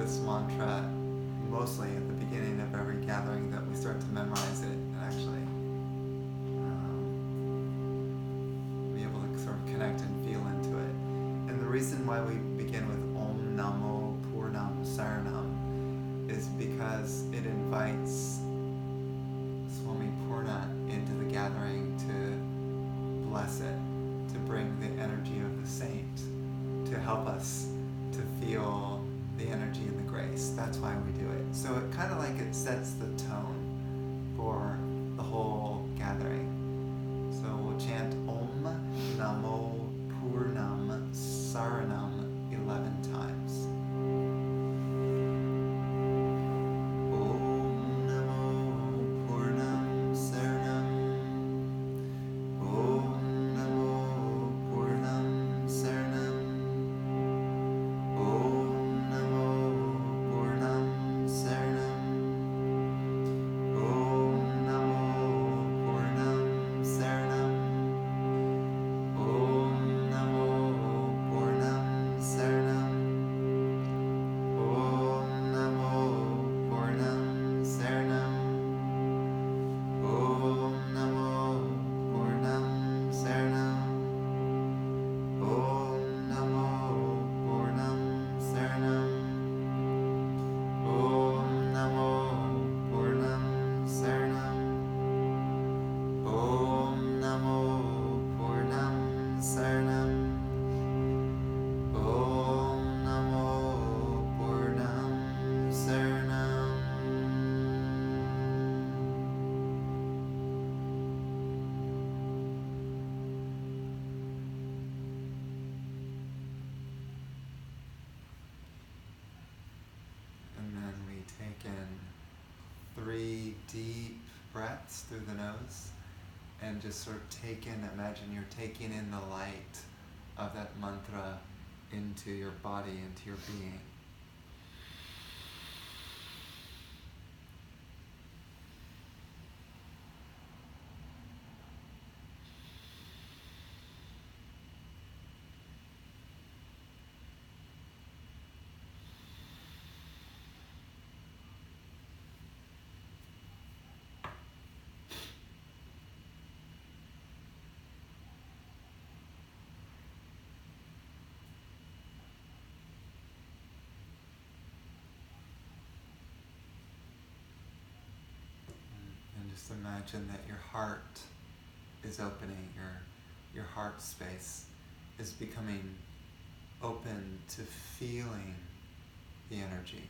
this mantra mostly at the beginning of every gathering, that we start to memorize it and actually be able to sort of connect and feel into it. And the reason why we begin with Om Namo Purnam Saranam is because it invites Swami Purna into the gathering to bless it, to bring the energy of the saint, to help us to feel the energy and the grace. That's why we do it. So it kind of like it sets the tone for the whole gathering. So we'll chant Om Namo Purnam Saranam 11 times. Take in 3 deep breaths through the nose and just sort of imagine you're taking in the light of that mantra into your body, into your being. Just imagine that your heart is opening, your heart space is becoming open to feeling the energy.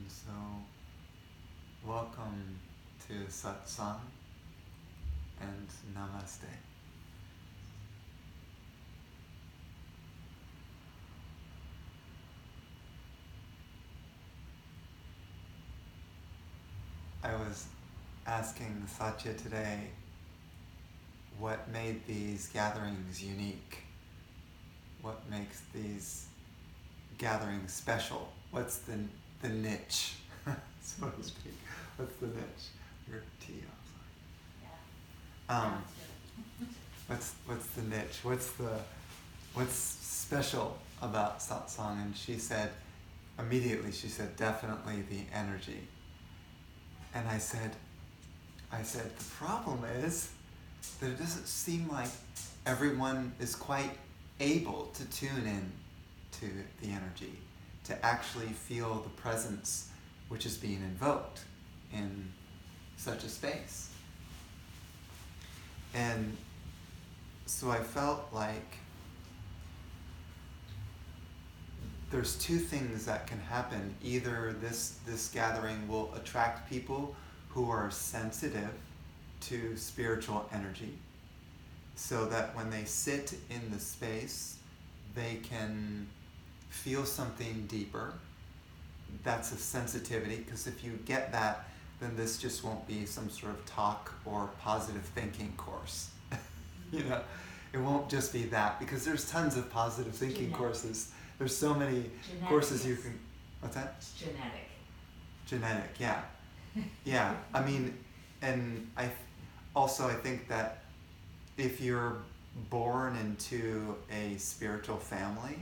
So, welcome to Satsang and Namaste. I was asking Satya today what made these gatherings unique. What makes these gatherings special? What's the niche, so to speak? What's the niche? Your tea, I'm sorry. What's the niche? What's special about satsang? And she said, immediately she said, definitely the energy. And I said, the problem is that it doesn't seem like everyone is quite able to tune in to the energy, to actually feel the presence which is being invoked in such a space. And so I felt like there's two things that can happen. Either this gathering will attract people who are sensitive to spiritual energy, so that when they sit in the space, they can feel something deeper. That's a sensitivity, because if you get that, then this just won't be some sort of talk or positive thinking course. You know, it won't just be that, because there's tons of positive thinking courses. There's so many courses you can. What's that? It's genetic. Genetic, yeah. Yeah, I mean, and I think that if you're born into a spiritual family,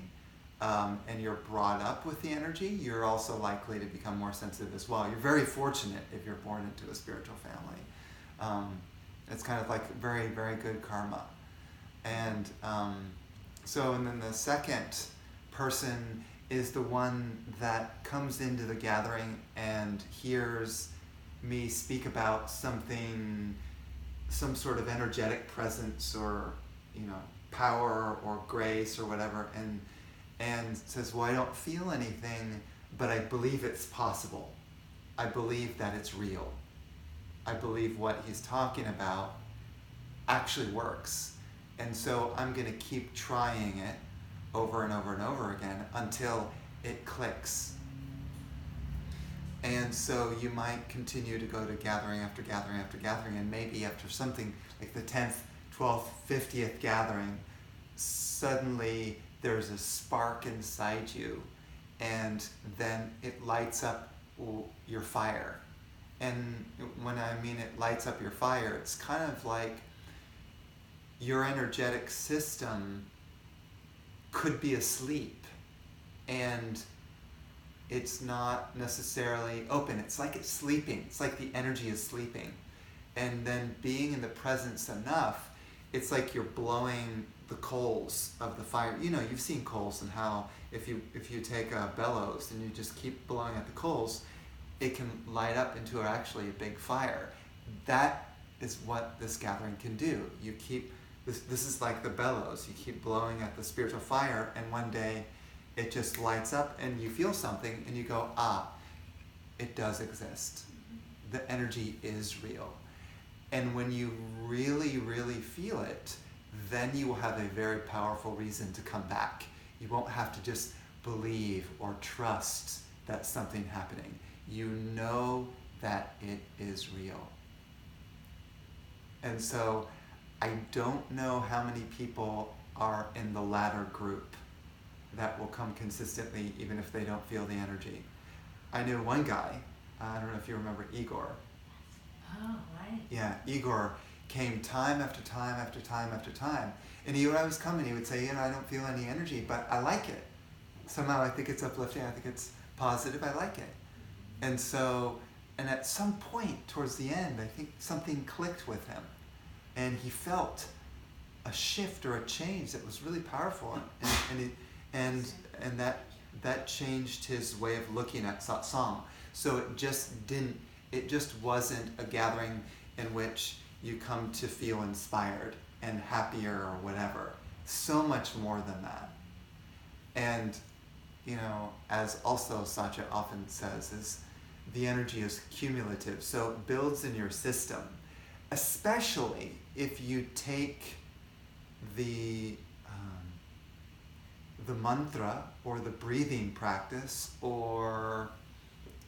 and you're brought up with the energy, you're also likely to become more sensitive as well. You're very fortunate if you're born into a spiritual family. It's kind of like very, very good karma. And and then the second person is the one that comes into the gathering and hears me speak about something, some sort of energetic presence, or power or grace or whatever, and says, well, I don't feel anything, but I believe it's possible. I believe that it's real. I believe what he's talking about actually works. And so I'm going to keep trying it over and over and over again until it clicks. And so you might continue to go to gathering after gathering after gathering, and maybe after something like the 10th, 12th, 50th gathering, suddenly there's a spark inside you, and then it lights up your fire. And when I mean it lights up your fire, it's kind of like your energetic system could be asleep, and it's not necessarily open. It's like it's sleeping. It's like the energy is sleeping. And then being in the presence enough, it's like you're blowing the coals of the fire. You've seen coals, and how if you take a bellows and you just keep blowing at the coals, it can light up into actually a big fire. That is what this gathering can do. You keep this is like the bellows. You keep blowing at the spiritual fire, and one day it just lights up, and you feel something, and you go, it does exist. The energy is real. And when you really, really feel it, then you will have a very powerful reason to come back. You won't have to just believe or trust that something's happening. You know that it is real. And so I don't know how many people are in the latter group that will come consistently even if they don't feel the energy. I knew one guy, I don't know if you remember Igor. Oh, right. Yeah, Igor came time after time after time after time. And he would always come and he would say, I don't feel any energy, but I like it. Somehow I think it's uplifting, I think it's positive, I like it. And so, and at some point towards the end, I think something clicked with him. And he felt a shift or a change that was really powerful. And that changed his way of looking at satsang. So it just wasn't a gathering in which you come to feel inspired and happier or whatever. So much more than that. And, as also Satya often says, is the energy is cumulative. So it builds in your system, especially if you take the mantra or the breathing practice or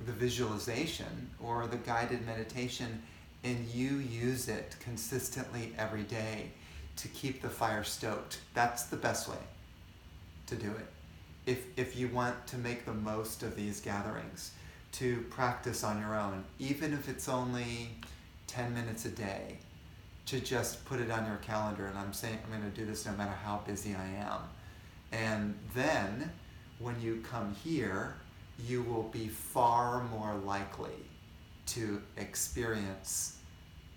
the visualization or the guided meditation, and you use it consistently every day to keep the fire stoked. That's the best way to do it. If you want to make the most of these gatherings, to practice on your own, even if it's only 10 minutes a day, to just put it on your calendar, and I'm saying I'm going to do this no matter how busy I am. And then when you come here, you will be far more likely to experience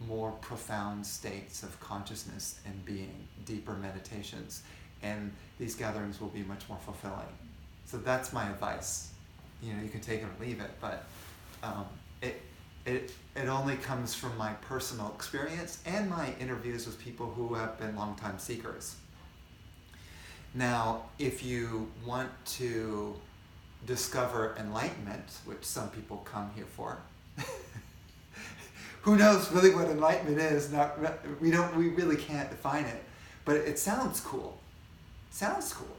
more profound states of consciousness and being, deeper meditations, and these gatherings will be much more fulfilling. So that's my advice. You can take it or leave it, but it only comes from my personal experience and my interviews with people who have been longtime seekers. Now, if you want to discover enlightenment, which some people come here for. Who knows really what enlightenment is? We really can't define it, but it sounds cool. Sounds cool.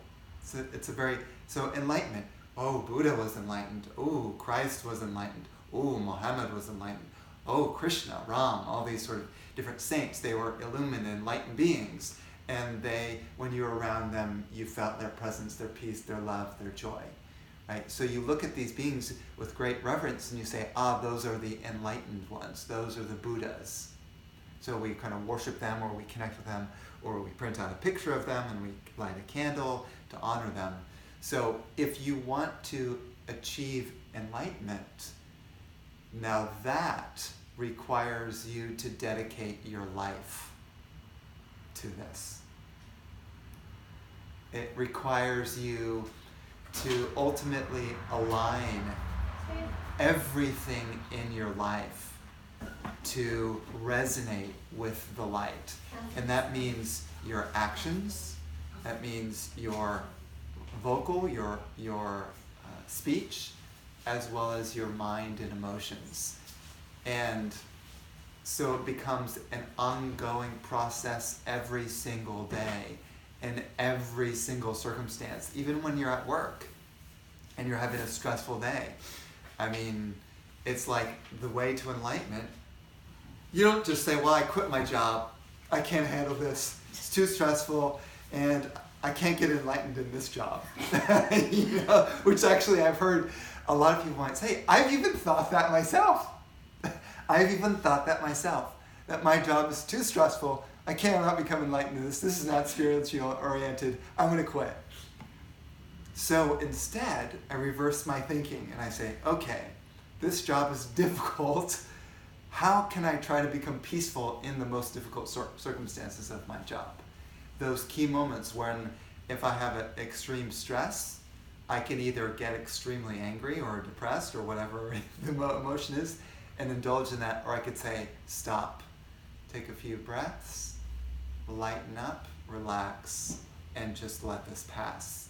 So enlightenment. Oh, Buddha was enlightened. Oh, Christ was enlightened. Oh, Muhammad was enlightened. Oh, Krishna, Ram, all these sort of different saints. They were illumined, enlightened beings, and when you were around them, you felt their presence, their peace, their love, their joy. Right? So you look at these beings with great reverence and you say, those are the enlightened ones. Those are the Buddhas. So we kind of worship them, or we connect with them, or we print out a picture of them and we light a candle to honor them. So if you want to achieve enlightenment, now that requires you to dedicate your life to this. It requires you to ultimately align everything in your life to resonate with the light. And that means your actions, that means your vocal, your speech, as well as your mind and emotions. And so it becomes an ongoing process every single day, in every single circumstance, even when you're at work and you're having a stressful day. I mean, it's like the way to enlightenment. You don't just say, well, I quit my job. I can't handle this. It's too stressful, and I can't get enlightened in this job. Which actually I've heard a lot of people might say, I've even thought that myself. That my job is too stressful. I cannot become enlightened in this. This is not spiritual oriented. I'm going to quit. So instead, I reverse my thinking and I say, okay, this job is difficult. How can I try to become peaceful in the most difficult circumstances of my job? Those key moments when if I have extreme stress, I can either get extremely angry or depressed or whatever the emotion is and indulge in that, or I could say, stop, take a few breaths, lighten up, relax, and just let this pass.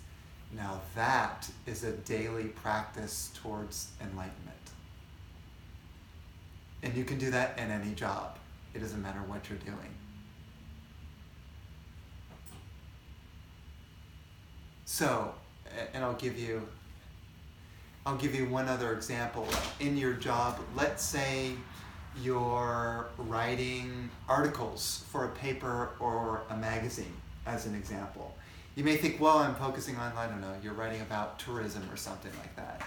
Now that is a daily practice towards enlightenment. And you can do that in any job. It doesn't matter what you're doing. So, and I'll give you one other example. In your job, let's say you're writing articles for a paper or a magazine, as an example. You may think, well, I'm focusing on, I don't know, you're writing about tourism or something like that.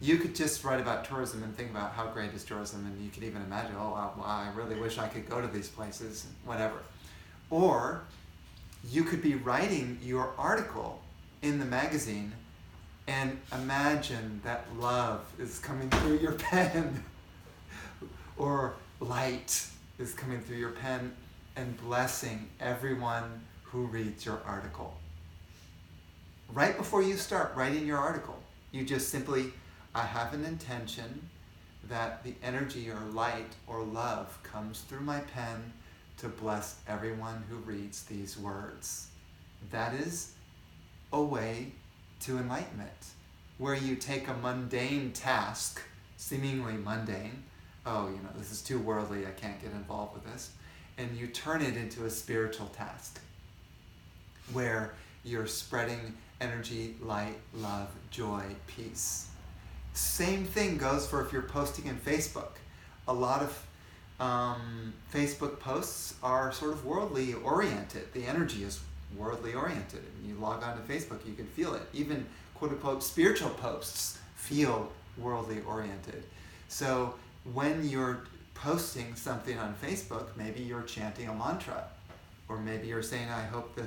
You could just write about tourism and think about how great is tourism, and you could even imagine, I really wish I could go to these places, whatever. Or you could be writing your article in the magazine and imagine that love is coming through your pen or light is coming through your pen and blessing everyone who reads your article. Right before you start writing your article, you just simply, I have an intention that the energy or light or love comes through my pen to bless everyone who reads these words. That is a way to enlightenment, where you take a mundane task, seemingly mundane, this is too worldly, I can't get involved with this, and you turn it into a spiritual task, where you're spreading energy, light, love, joy, peace. Same thing goes for if you're posting in Facebook. A lot of Facebook posts are sort of worldly oriented. The energy is worldly oriented. And you log on to Facebook, you can feel it. Even quote unquote spiritual posts feel worldly oriented. So when you're posting something on Facebook, maybe you're chanting a mantra, or maybe you're saying, I hope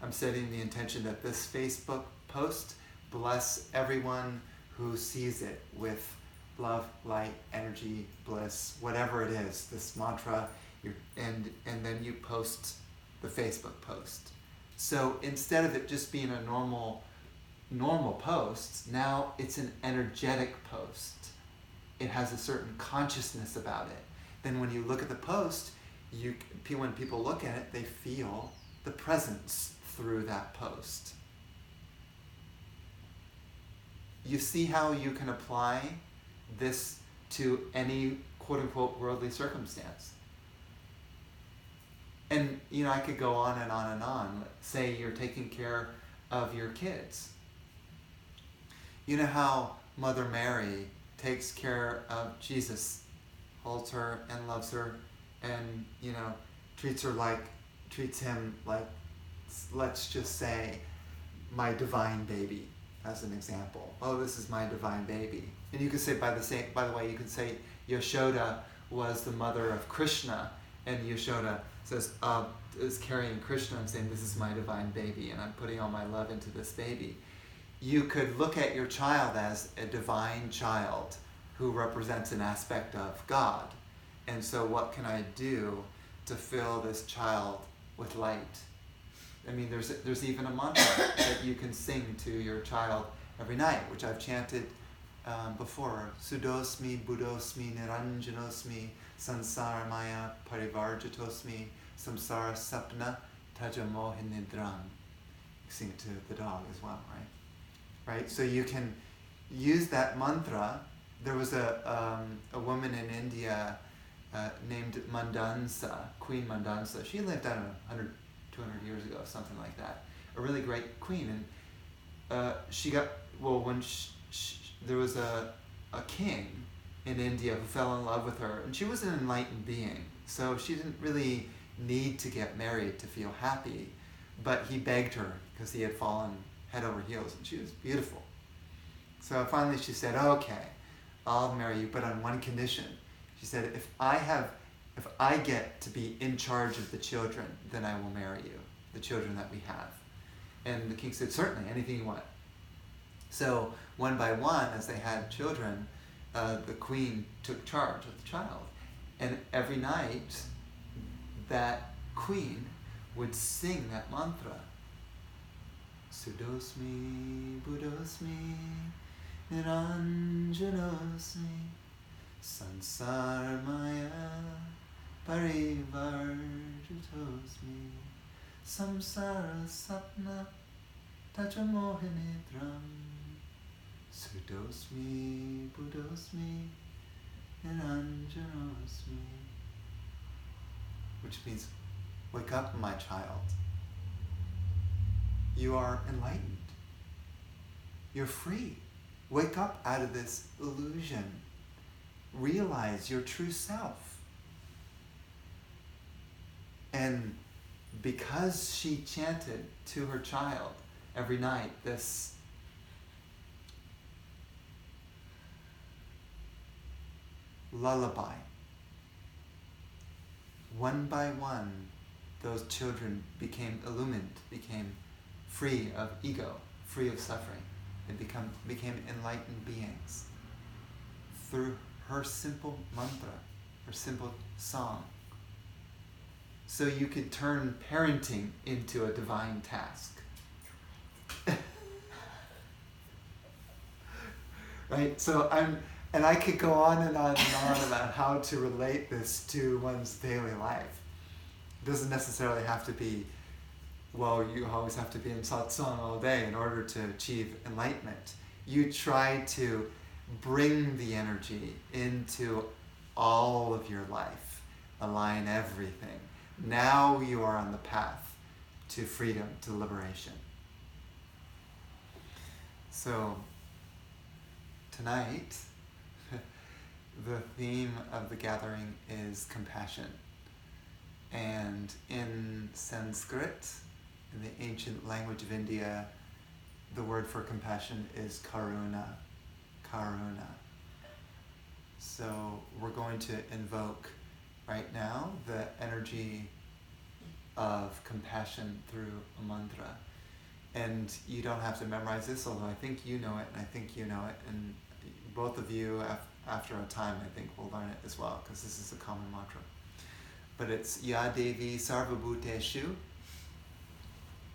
I'm setting the intention that this Facebook post bless everyone who sees it with love, light, energy, bliss, whatever it is, this mantra, and then you post the Facebook post. So instead of it just being a normal post, now it's an energetic post. It has a certain consciousness about it. Then when you look at the post, when people look at it, they feel the presence through that post. you see how you can apply this to any quote-unquote worldly circumstance. And, I could go on and on and on. Say you're taking care of your kids. You know how Mother Mary takes care of Jesus, holds her and loves her, and, treats him like, let's just say, my divine baby, as an example. Oh, this is my divine baby. And you could say, by the way, you could say Yashoda was the mother of Krishna, and Yashoda is carrying Krishna and saying, this is my divine baby, and I'm putting all my love into this baby. You could look at your child as a divine child who represents an aspect of God. And so what can I do to fill this child with light? I mean, there's even a mantra that you can sing to your child every night, which I've chanted before. Sudosmi, Buddhosmi, Niranjanosmi, Sansara Maya, Parivarjatosmi, Samsara Sapna, Tajamohinidram. You sing it to the dog as well, right? Right? So you can use that mantra. There was a woman in India named Mandansa, Queen Mandansa. She lived, 100, 200 years ago, something like that. A really great queen. And she got, when there was a king in India who fell in love with her, and she was an enlightened being, so she didn't really need to get married to feel happy, but he begged her because he had fallen head over heels, and she was beautiful. So finally she said, okay, I'll marry you, but on one condition. She said, if I get to be in charge of the children, then I will marry you, the children that we have. And the king said, certainly, anything you want. So one by one, as they had children, the queen took charge of the child. And every night, that queen would sing that mantra. Sudosmi, Buddhosmi, Niranjanosmi, Sansar Maya, Parivarjatosmi, Samsara Sapna, Tajamohinidram, Sudosmi, Buddhosmi, Niranjanosmi. Which means, wake up, my child. You are enlightened. You're free. Wake up out of this illusion. Realize your true self. And because she chanted to her child every night this lullaby, one by one, those children became illumined, became free of ego, free of suffering. They became enlightened beings through her simple mantra, her simple song. So you could turn parenting into a divine task. Right? So I could go on and on and on about how to relate this to one's daily life. It doesn't necessarily have to be, you always have to be in satsang all day in order to achieve enlightenment. You try to bring the energy into all of your life, align everything. Now you are on the path to freedom, to liberation. So, tonight, the theme of the gathering is compassion. And in Sanskrit, in the ancient language of India, the word for compassion is karuna. Karuna. So we're going to invoke right now the energy of compassion through a mantra. And you don't have to memorize this, although I think you know it and I think you know it. And both of you, after a time, I think will learn it as well, because this is a common mantra. But it's Ya Devi Sarvabhuteshu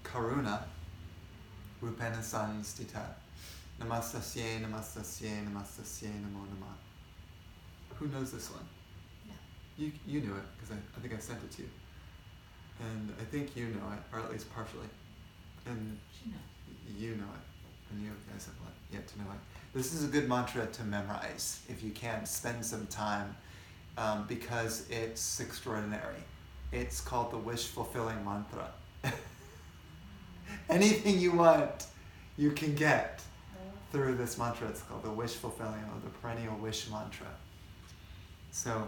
Karuna Rupena Sanstita Namastasye Namastasye Namastasye Namo Namah. Who knows this one? Yeah. You knew it, because I think I sent it to you. And I think you know it, or at least partially. And She knows. you know it. And you guys have yet to know it. This is a good mantra to memorize if you can spend some time, because it's extraordinary. It's called the wish fulfilling mantra. Anything you want, you can get through this mantra. It's called the wish fulfilling, or the perennial wish mantra. So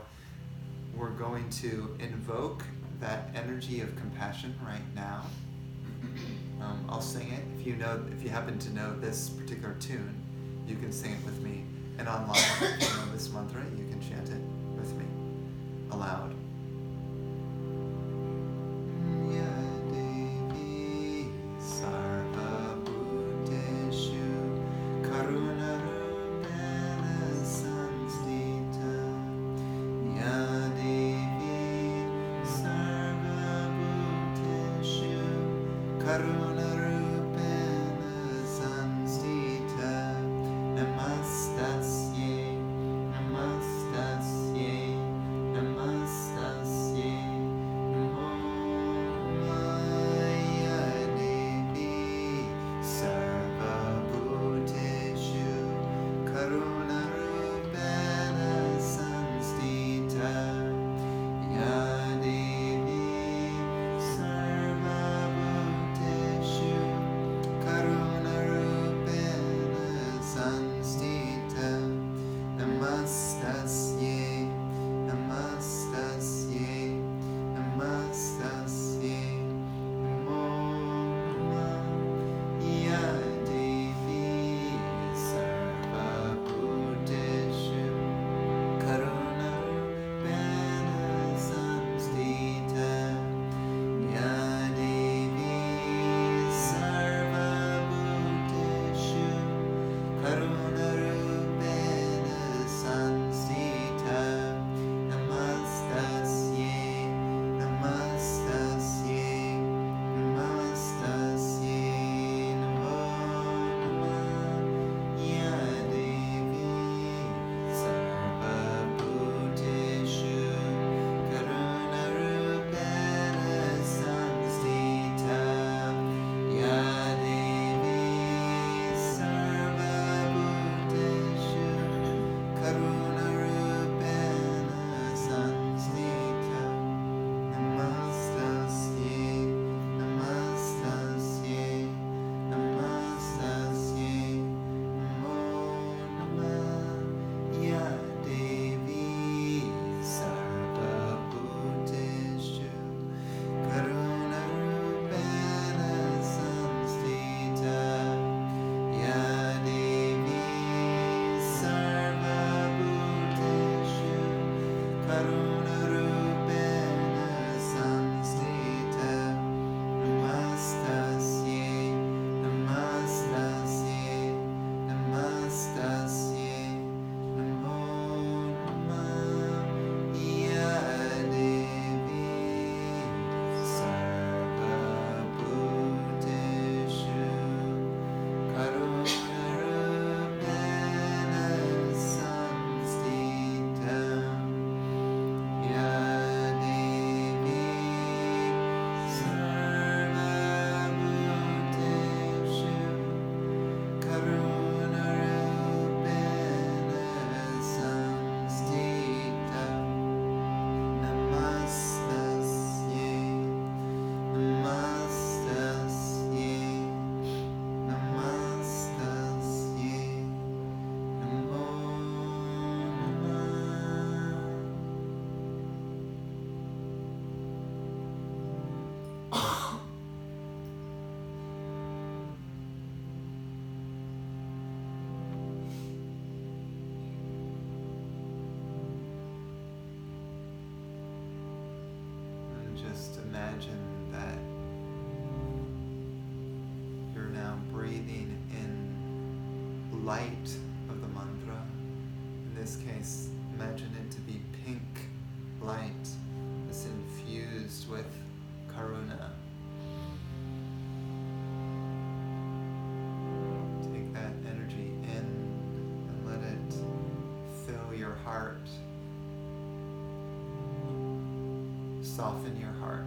we're going to invoke that energy of compassion right now. I'll sing it. If you happen to know this particular tune, you can sing it with me. And online, if you know this mantra, you can chant it with me aloud. Just imagine that you're now breathing in light of the mantra. In this case, imagine it to be pink light that's infused with karuna. Take that energy in and let it fill your heart. Soften your heart.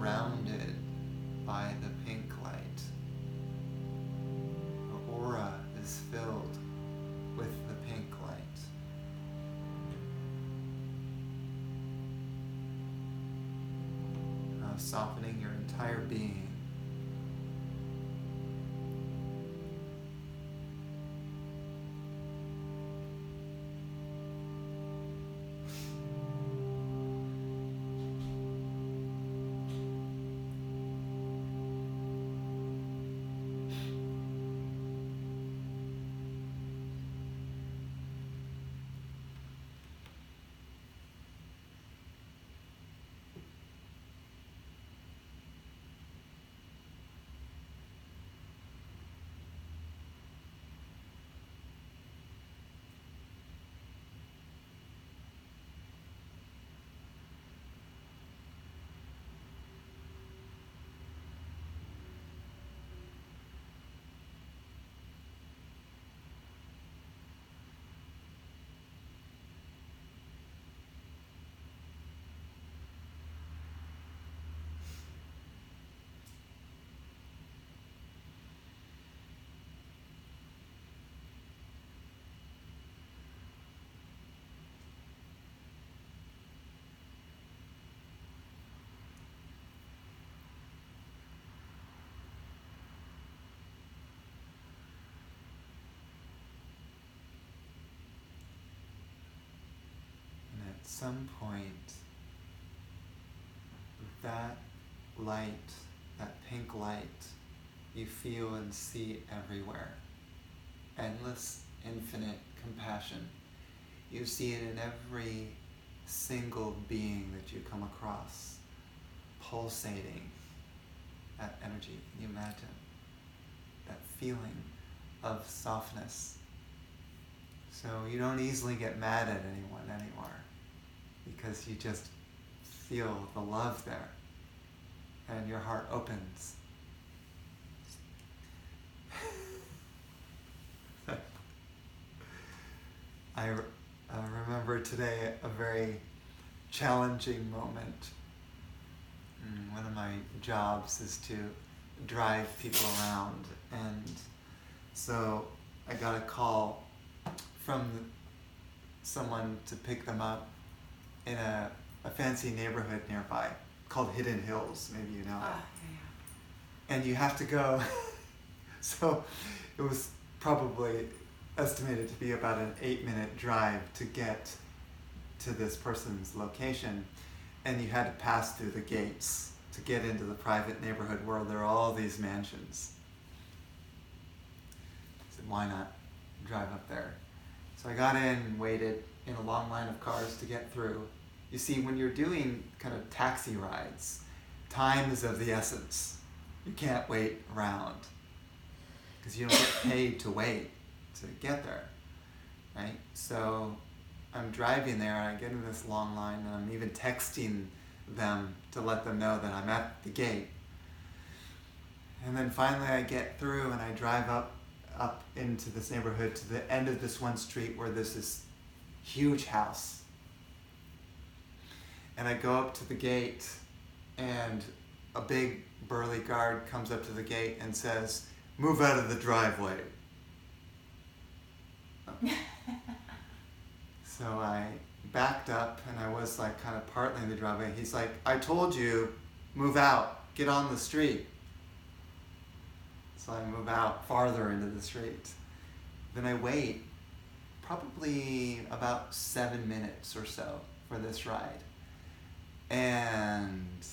surrounded by the pink light. The aura is filled with the pink light. Softening your entire being. At some point, that light, that pink light, you feel and see everywhere. Endless, infinite compassion. You see it in every single being that you come across, pulsating that energy. Can you imagine that feeling of softness? So you don't easily get mad at anyone anymore, because you just feel the love there and your heart opens. I remember today a very challenging moment. One of my jobs is to drive people around, and so I got a call from someone to pick them up in a fancy neighborhood nearby called Hidden Hills. Maybe you know it. Yeah. And you have to go. So it was probably estimated to be about an 8-minute drive to get to this person's location. And you had to pass through the gates to get into the private neighborhood where there are all these mansions. I said, why not drive up there? So I got in and waited in a long line of cars to get through. You see, when you're doing kind of taxi rides, time is of the essence. You can't wait around because you don't get paid to wait to get there, right? So I'm driving there and I get in this long line, and I'm even texting them to let them know that I'm at the gate. And then finally I get through and I drive up into this neighborhood to the end of this one street where there's this huge house. And I go up to the gate, and a big burly guard comes up to the gate and says, "Move out of the driveway." So I backed up, and I was like kind of partly in the driveway. He's like, "I told you, move out, get on the street." So I move out farther into the street. Then I wait probably about 7 minutes or so for this ride. And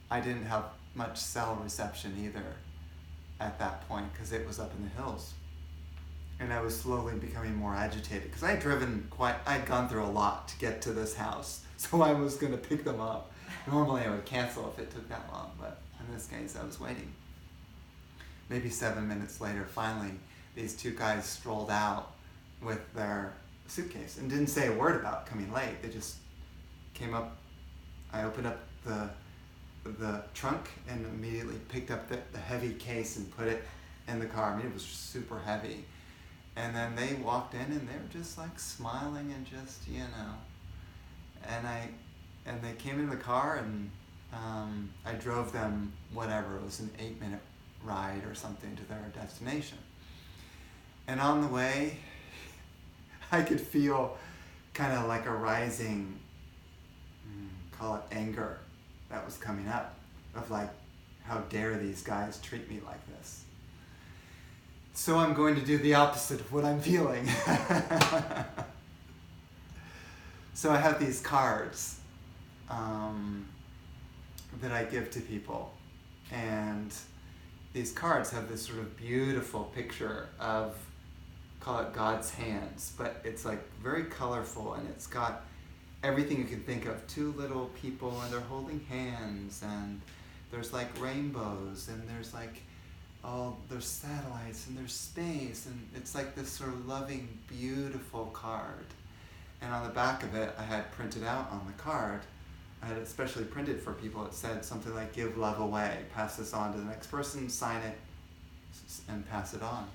I didn't have much cell reception either at that point, because it was up in the hills. And I was slowly becoming more agitated because I'd gone through a lot to get to this house. So I was going to pick them up. Normally I would cancel if it took that long, but in this case I was waiting. Maybe 7 minutes later, finally, these two guys strolled out with their suitcase and didn't say a word about coming late. They just came up. I opened up the trunk and immediately picked up the heavy case and put it in the car. I mean, it was super heavy. And then they walked in and they were just like smiling and just, and they came in the car, and I drove them, whatever, it was an 8-minute ride or something to their destination. And on the way, I could feel kind of like a rising, call it anger, that was coming up, of like, how dare these guys treat me like this? So I'm going to do the opposite of what I'm feeling. So I have these cards that I give to people, and these cards have this sort of beautiful picture of, call it God's hands, but it's like very colorful, and it's got everything you can think of. 2 little people, and they're holding hands, and there's like rainbows, and there's like, there's satellites, and there's space, and it's like this sort of loving, beautiful card. And on the back of it, I had printed out on the card, I had it specially printed for people, it said something like, give love away, pass this on to the next person, sign it, and pass it on.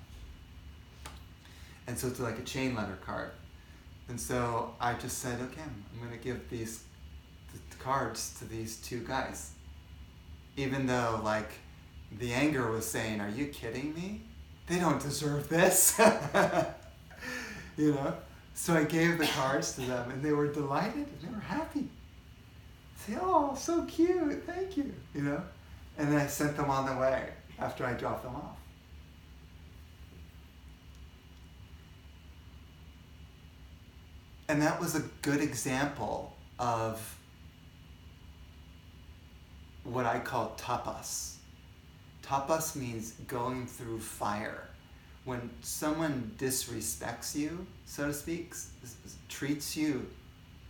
And so it's like a chain letter card. And so I just said, okay, I'm going to give these cards to these 2 guys. Even though, like, the anger was saying, are you kidding me? They don't deserve this. You know? So I gave the cards to them, and they were delighted, and they were happy. Say, oh, so cute, thank you, you know? And then I sent them on their way after I dropped them off. And that was a good example of what I call tapas. Tapas means going through fire. When someone disrespects you, so to speak, treats you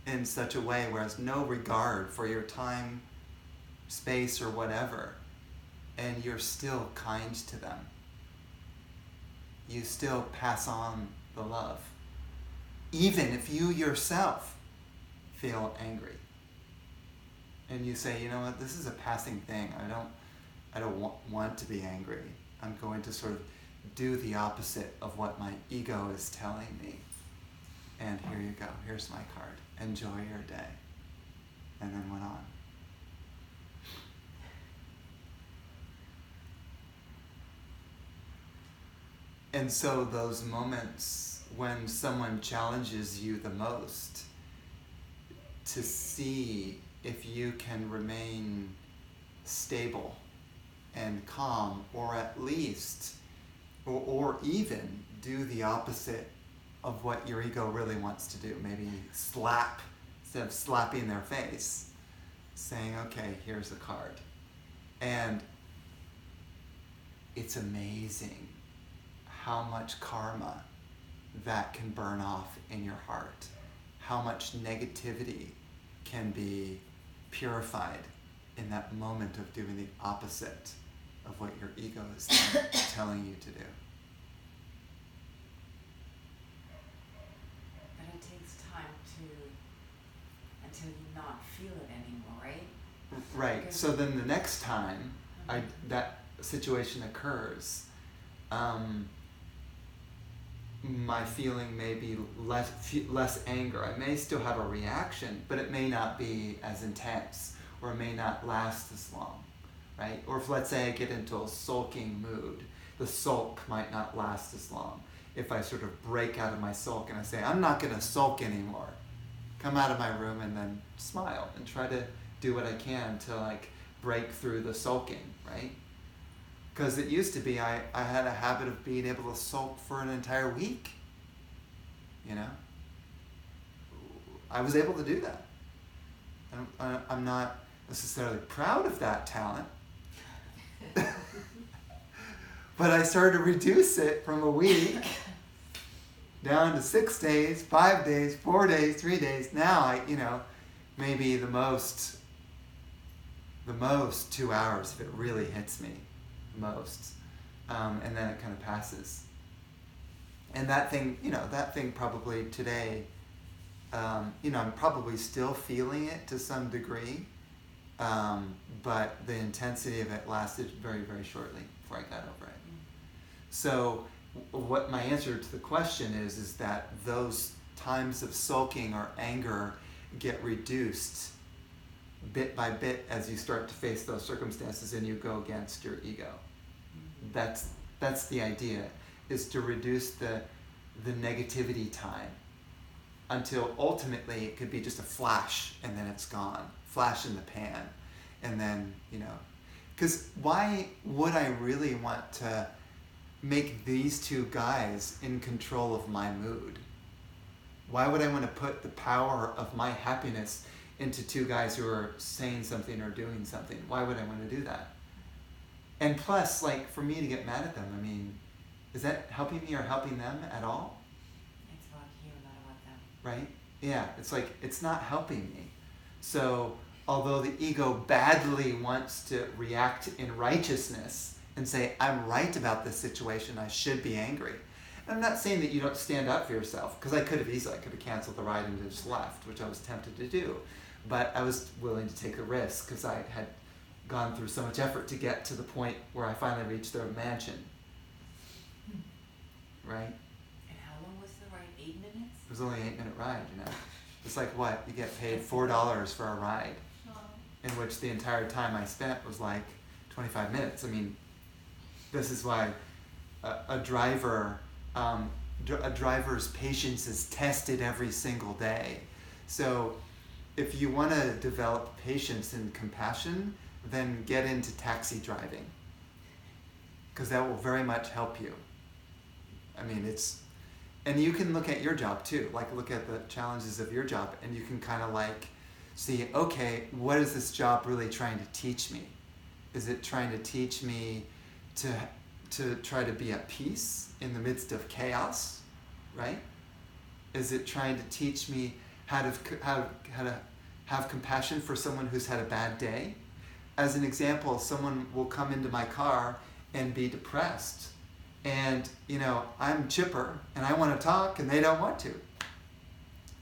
in such a way where has no regard for your time, space, or whatever, and you're still kind to them, you still pass on the love, even if you yourself feel angry. And you say, you know what, this is a passing thing. I don't want to be angry. I'm going to sort of do the opposite of what my ego is telling me. And here you go, here's my card. Enjoy your day. And then went on. And so those moments when someone challenges you the most, to see if you can remain stable and calm, or at least, or even do the opposite of what your ego really wants to do. Maybe slap, instead of slapping their face, saying, okay, here's a card. And it's amazing how much karma that can burn off in your heart, how much negativity can be purified in that moment of doing the opposite of what your ego is telling you to do. But it takes time until you not feel it anymore, right? Right. Because so then the next time that situation occurs, my feeling may be less anger. I may still have a reaction, but it may not be as intense, or it may not last as long, right? Or if, let's say, I get into a sulking mood, the sulk might not last as long. If I sort of break out of my sulk and I say, I'm not going to sulk anymore, come out of my room and then smile and try to do what I can to like break through the sulking, right? Because it used to be I had a habit of being able to sulk for an entire week, you know? I was able to do that. I'm not necessarily proud of that talent, but I started to reduce it from a week down to 6 days, 5 days, 4 days, 3 days. Now maybe the most 2 hours if it really hits me most, and then it kind of passes. And that thing probably today, I'm probably still feeling it to some degree, but the intensity of it lasted very, very shortly before I got over it. So what my answer to the question is that those times of sulking or anger get reduced bit by bit as you start to face those circumstances and you go against your ego. That's the idea, is to reduce the negativity time until ultimately it could be just a flash and then it's gone. Flash in the pan. And then, because why would I really want to make these two guys in control of my mood? Why would I want to put the power of my happiness into two guys who are saying something or doing something? Why would I want to do that? And plus, like, for me to get mad at them, I mean, is that helping me or helping them at all? It's about you, not about them. Right? Yeah, it's like, it's not helping me. So, although the ego badly wants to react in righteousness and say, I'm right about this situation, I should be angry. And I'm not saying that you don't stand up for yourself, because I could have canceled the ride and just left, which I was tempted to do. But I was willing to take a risk because I had gone through so much effort to get to the point where I finally reached their mansion. Right? And how long was the ride? 8 minutes? It was only an 8-minute ride, It's like what? You get paid $4 for a ride, in which the entire time I spent was like 25 minutes. I mean, this is why a driver's patience is tested every single day. So if you want to develop patience and compassion, then get into taxi driving, because that will very much help you. I mean, and you can look at your job too, like look at the challenges of your job, and you can kind of like see, okay, what is this job really trying to teach me? Is it trying to teach me to try to be at peace in the midst of chaos, right? Is it trying to teach me how to have compassion for someone who's had a bad day? As an example, someone will come into my car and be depressed, and I'm chipper and I want to talk and they don't want to.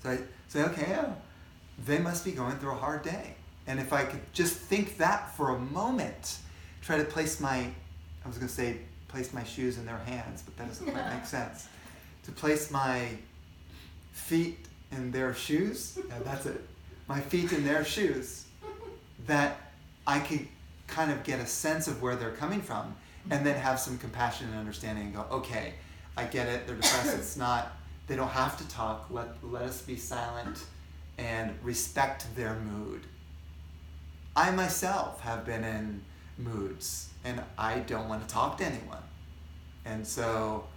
So I say, okay, yeah, they must be going through a hard day. And if I could just think that for a moment, try to place my shoes in their hands, but that doesn't quite make sense. To place my feet in their shoes, and that's it. My feet in their shoes, that I could kind of get a sense of where they're coming from, and then have some compassion and understanding and go, okay, I get it, they're depressed, they don't have to talk, let us be silent and respect their mood. I myself have been in moods and I don't want to talk to anyone. And so,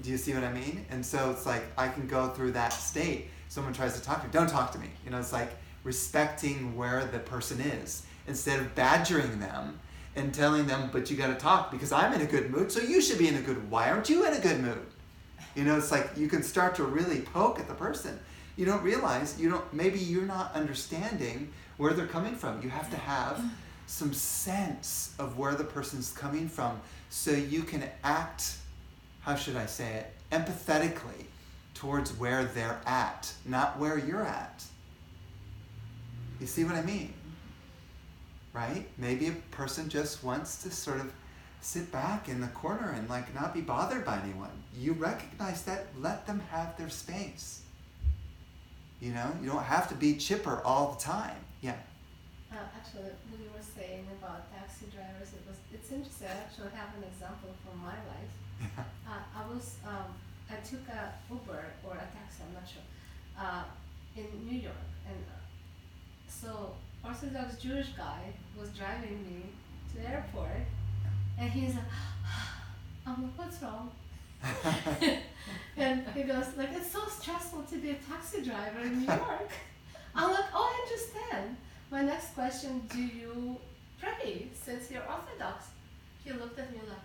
do you see what I mean? And so it's like, I can go through that state. Someone tries to talk to me, don't talk to me. It's like respecting where the person is, instead of badgering them and telling them, but you got to talk because I'm in a good mood, so you should be in a good, why aren't you in a good mood? It's like you can start to really poke at the person. You don't realize, maybe you're not understanding where they're coming from. You have to have some sense of where the person's coming from so you can act, how should I say it, empathetically towards where they're at, not where you're at. You see what I mean? Right? Maybe a person just wants to sort of sit back in the corner and like not be bothered by anyone. You recognize that, let them have their space. You don't have to be chipper all the time. Yeah. Actually, what you were saying about taxi drivers, it's interesting. I actually have an example from my life. Yeah. I took a Uber or a taxi, I'm not sure, in New York, and so Orthodox Jewish guy was driving me to the airport, and he's like, I'm like, what's wrong? And he goes like, it's so stressful to be a taxi driver in New York. I'm like, oh, I understand. My next question, do you pray since you're Orthodox? He looked at me like,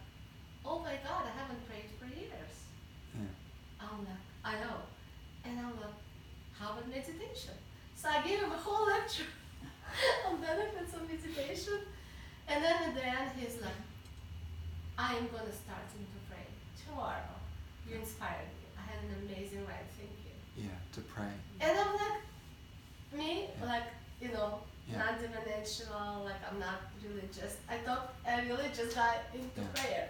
oh my God, I haven't prayed for years. Yeah. I'm like, I know. And I'm like, how about meditation? So I gave him a whole lecture on benefits of meditation. And then at the end, he's like, I am going to start to pray tomorrow. You inspired me. I had an amazing way of thinking. Yeah, to pray. And I'm like, me, Yeah. like, Yeah. non-dimensional, like I'm not religious. I thought I really just got into Yeah. prayer.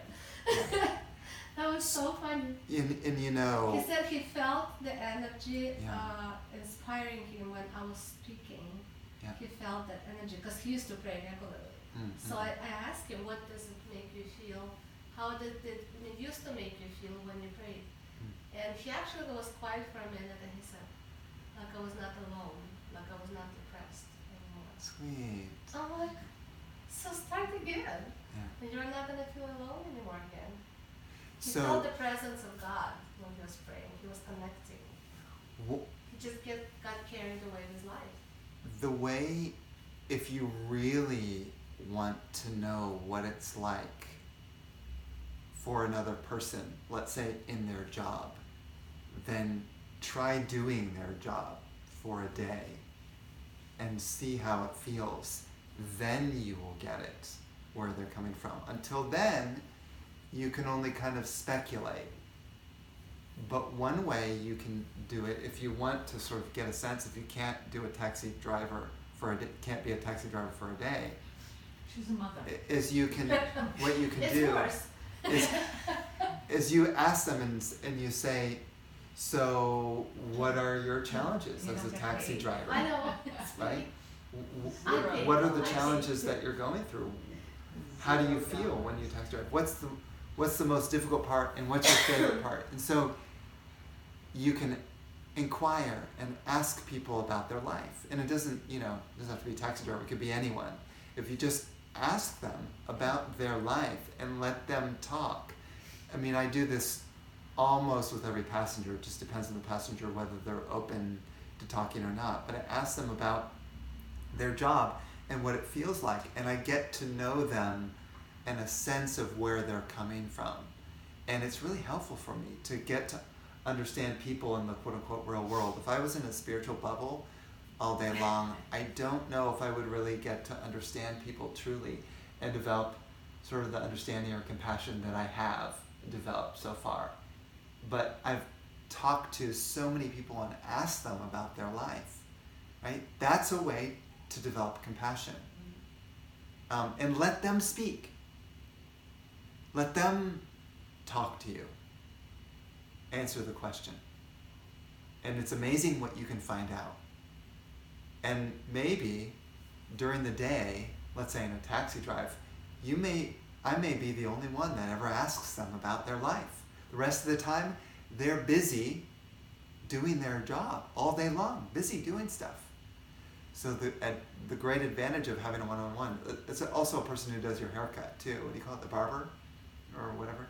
That was so funny. And He said he felt the energy Yeah. inspiring him when I was speaking. Yeah. he felt that energy because he used to pray regularly. Mm-hmm. So I asked him, what does it make you feel? How did it used to make you feel when you prayed? And he actually was quiet for a minute and he said, like I was not alone, like I was not depressed anymore. Sweet. I'm like, so start again. Yeah. And you're not going to feel alone anymore again. He So felt the presence of God when he was praying. He was connecting. He just got carried away with life. the way, if you really want to know what it's like for another person, let's say in their job, then try doing their job for a day and see how it feels. Then you will get it, where they're coming from. Until then, you can only kind of speculate. But one way you can do it, if you want to sort of get a sense, if you can't do a taxi driver for a day, can't be a taxi driver for a day, She's a mother. is you can, what you can It's do worse. is you ask them and you say, so what are your challenges You as a don't get taxi paid. driver? I know. It's Right? I What are the I see. challenges that you're going through? How do you feel when you taxi drive? What's the most difficult part and what's your favorite part? And so you can inquire and ask people about their life. And it doesn't have to be a taxi driver, it could be anyone. If you just ask them about their life and let them talk. I mean, I do this almost with every passenger. It just depends on the passenger whether they're open to talking or not. But I ask them about their job and what it feels like, and I get to know them and a sense of where they're coming from. And it's really helpful for me to get to understand people in the quote-unquote real world. If I was in a spiritual bubble all day long, I don't know if I would really get to understand people truly and develop sort of the understanding or compassion that I have developed so far. But I've talked to so many people and asked them about their life, right? That's a way to develop compassion. And let them speak. Let them talk to you. Answer the question. And it's amazing what you can find out. And maybe during the day, let's say in a taxi drive, I may be the only one that ever asks them about their life. The rest of the time, they're busy doing their job all day long, busy doing stuff. So the great advantage of having a one-on-one, it's also a person who does your haircut too. What do you call it, the barber or whatever?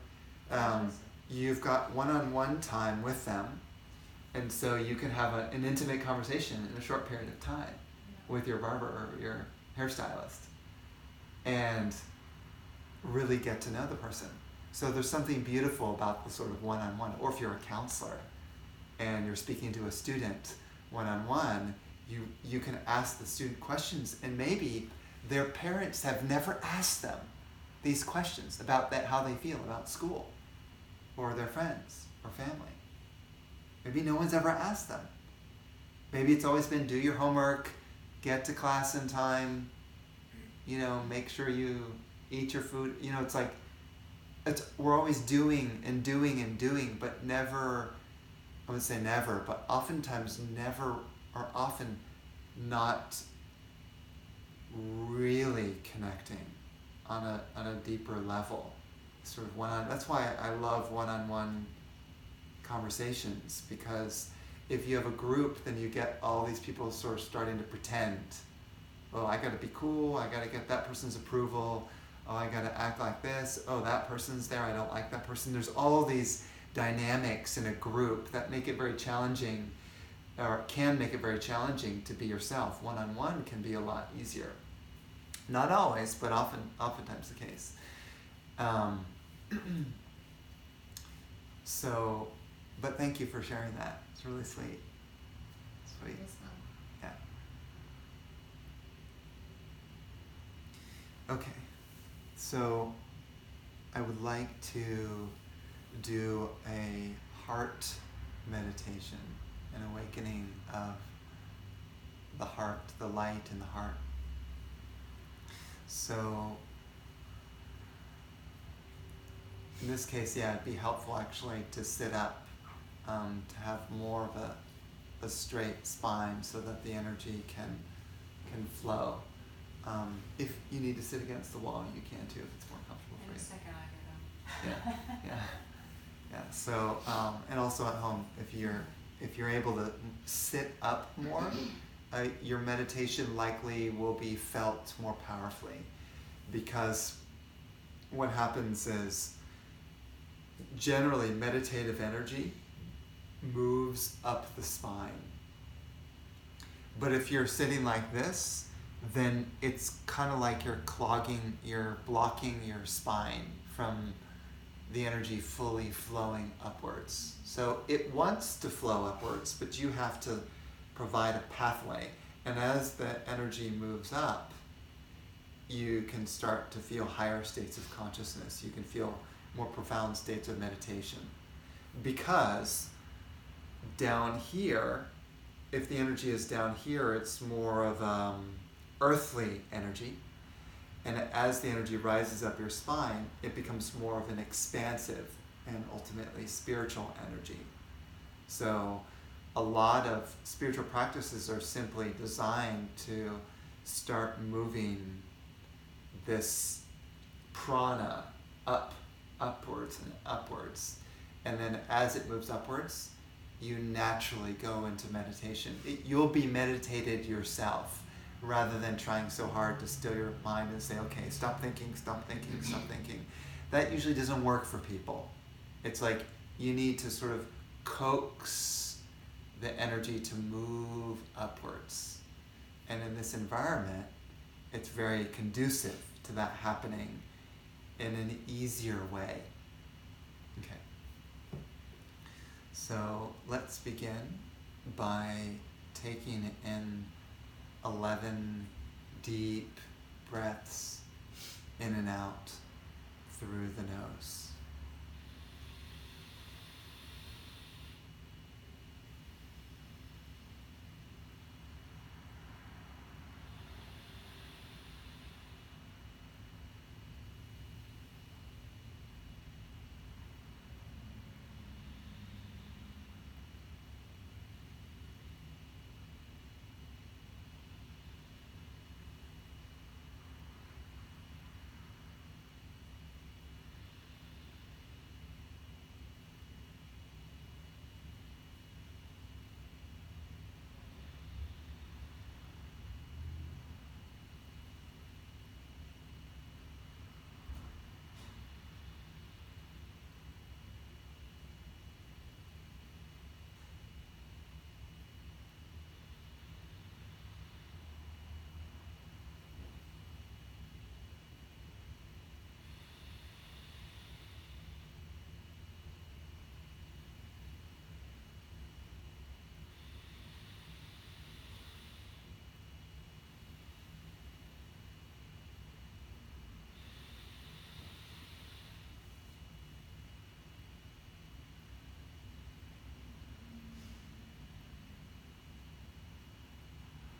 You've got one-on-one time with them, and so you can have an intimate conversation in a short period of time with your barber or your hairstylist and really get to know the person. So there's something beautiful about the sort of one-on-one. Or if you're a counselor and you're speaking to a student one-on-one, you can ask the student questions, and maybe their parents have never asked them these questions about how they feel about school or their friends or family. Maybe no one's ever asked them. Maybe it's always been do your homework, get to class in time, make sure you eat your food. It's like we're always doing and doing and doing, but never, I would say never, but oftentimes never, or often not really connecting on a deeper level. Sort of that's why I love one-on-one conversations, because if you have a group, then you get all these people sort of starting to pretend, oh, I gotta be cool, I gotta get that person's approval, oh, I gotta act like this, oh, that person's there, I don't like that person. There's all these dynamics in a group that make it very challenging, or can make it very challenging to be yourself. One-on-one can be a lot easier. Not always, but oftentimes the case. But thank you for sharing that. It's really sweet. Sweet. Yes, Yeah. Okay. So I would like to do a heart meditation, an awakening of the heart, the light in the heart. So in this case, it'd be helpful actually to sit up, to have more of a straight spine so that the energy can can flow. If you need to sit against the wall, you can too if it's more comfortable In for a you. second I get them. Yeah. So, and also at home, if you're able to sit up more, your meditation likely will be felt more powerfully, because what happens is generally meditative energy moves up the spine. But if you're sitting like this, then it's kind of like you're blocking your spine from the energy fully flowing upwards. So it wants to flow upwards, but you have to provide a pathway. And as the energy moves up, you can start to feel higher states of consciousness. You can feel more profound states of meditation. Because down here, if the energy is down here, it's more of earthly energy. And as the energy rises up your spine, it becomes more of an expansive and ultimately spiritual energy. So a lot of spiritual practices are simply designed to start moving this prana upwards and upwards. And then as it moves upwards, you naturally go into meditation. You'll be meditated yourself, rather than trying so hard to still your mind and say, okay, stop thinking, stop thinking, stop thinking. That usually doesn't work for people. It's like you need to sort of coax the energy to move upwards. And in this environment, it's very conducive to that happening in an easier way. Okay. So let's begin by taking in 11 deep breaths in and out through the nose.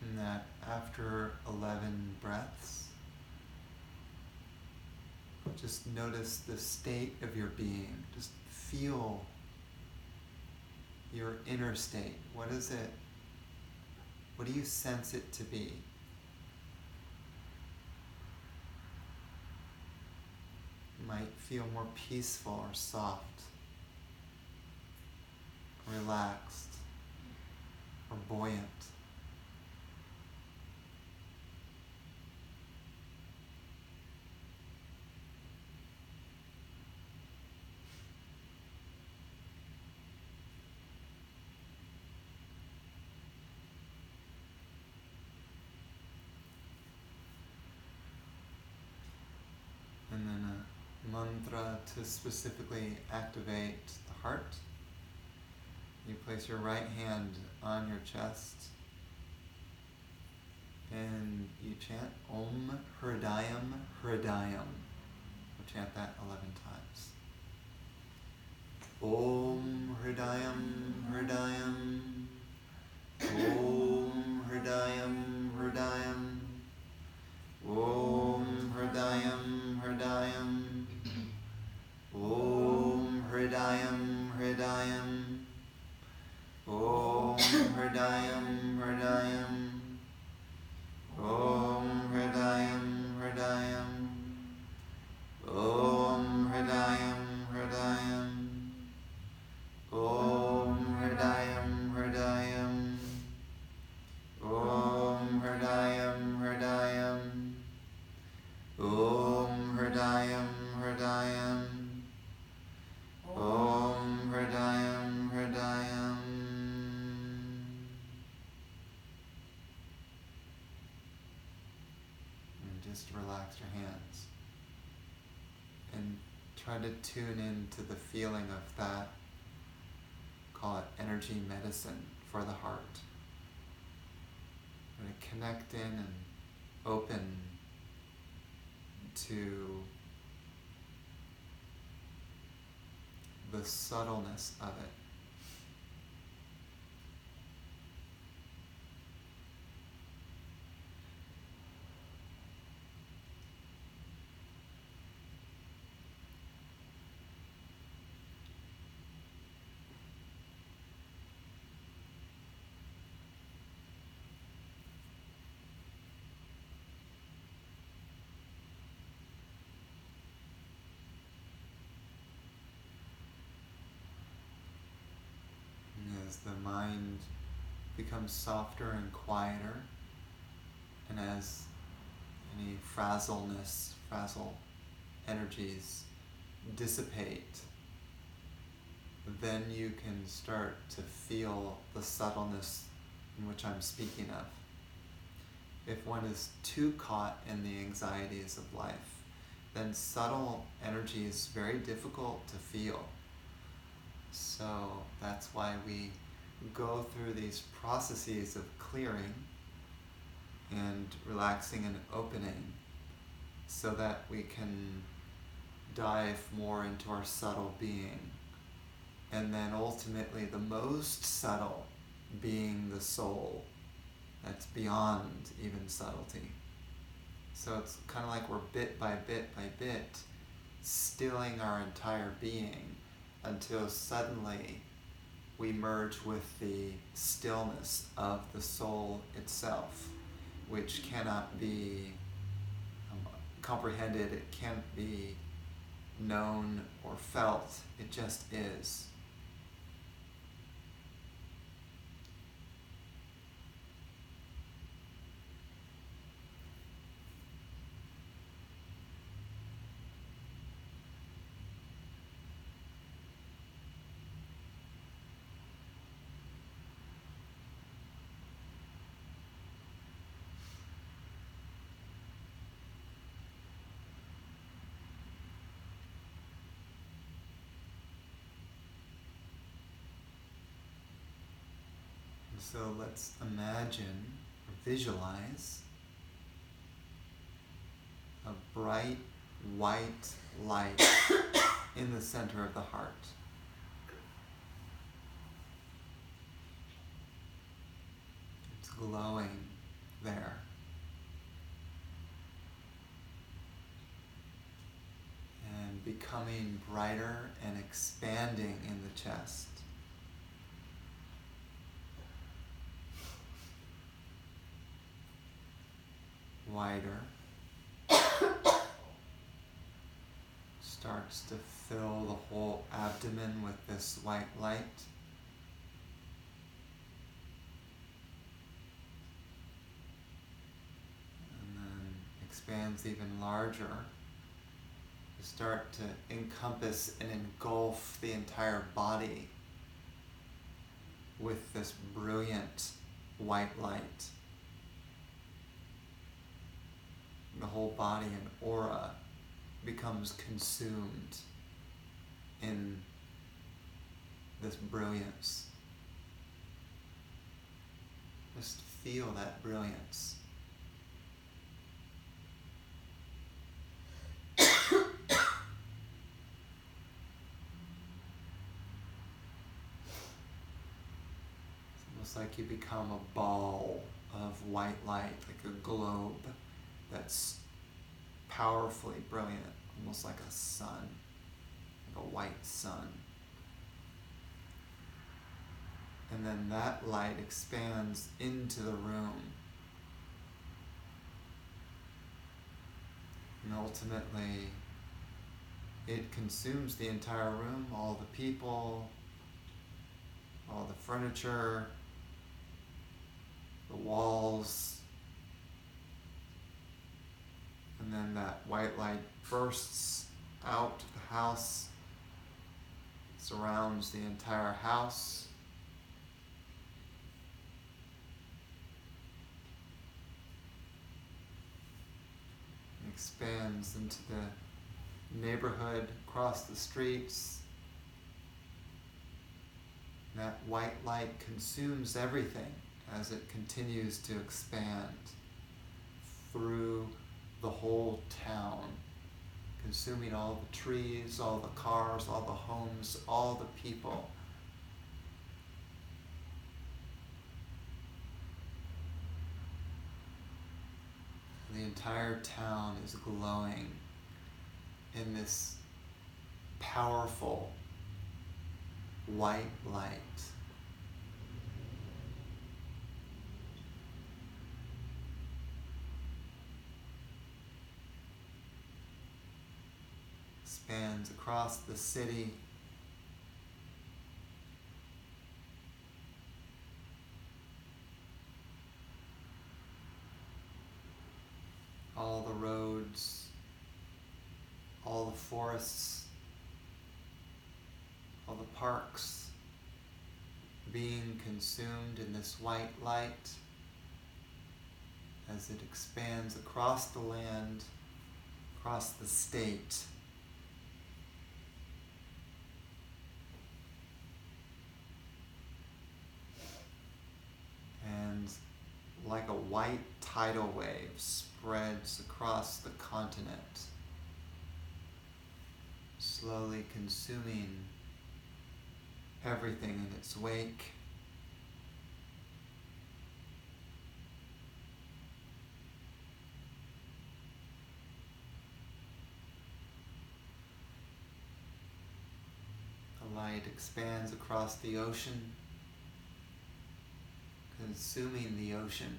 And that after 11 breaths, just notice the state of your being. Just feel your inner state. What is it? What do you sense it to be? You might feel more peaceful or soft, relaxed, or buoyant. And then a mantra to specifically activate the heart. You place your right hand on your chest and you chant Om Hridayam Hridayam. We'll chant that 11 times. Om Hridayam Hridayam. Om Hridayam Hridayam. Om Hridayam Hridayam. Om Hridayam Hridayam. Om Hridayam Hridayam. Om just to relax your hands. And try to tune into the feeling of that, call it energy medicine for the heart. And to connect in and open to the subtleness of it. As the mind becomes softer and quieter, and as any frazzle energies dissipate, then you can start to feel the subtleness in which I'm speaking of. If one is too caught in the anxieties of life, then subtle energy is very difficult to feel. So that's why we go through these processes of clearing and relaxing and opening, so that we can dive more into our subtle being, and then ultimately the most subtle being the soul that's beyond even subtlety. So it's kind of like we're bit by bit stilling our entire being until suddenly we merge with the stillness of the soul itself, which cannot be comprehended, it can't be known or felt, it just is. So let's imagine or visualize a bright white light in the center of the heart. It's glowing there. And becoming brighter and expanding in the chest. Wider, starts to fill the whole abdomen with this white light. And then expands even larger to start to encompass and engulf the entire body with this brilliant white light. The whole body and aura becomes consumed in this brilliance. Just feel that brilliance. It's almost like you become a ball of white light, like a globe that's powerfully brilliant, almost like a sun, like a white sun. And then that light expands into the room. And ultimately, it consumes the entire room, all the people, all the furniture, the walls. And then that white light bursts out of the house, surrounds the entire house. expands into the neighborhood, across the streets. That white light consumes everything as it continues to expand through the whole town, consuming all the trees, all the cars, all the homes, all the people. The entire town is glowing in this powerful white light. Spans across the city. All the roads, all the forests, all the parks being consumed in this white light as it expands across the land, across the state. And like a white tidal wave spreads across the continent, slowly consuming everything in its wake. The light expands across the ocean, consuming the ocean.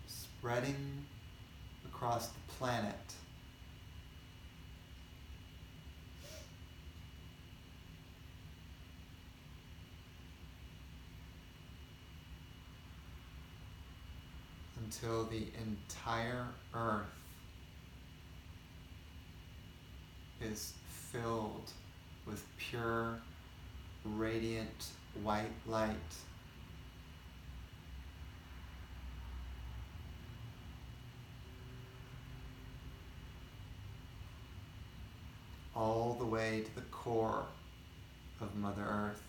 Spreading across the planet. Until the entire Earth is filled with pure, radiant white light. All the way to the core of Mother Earth.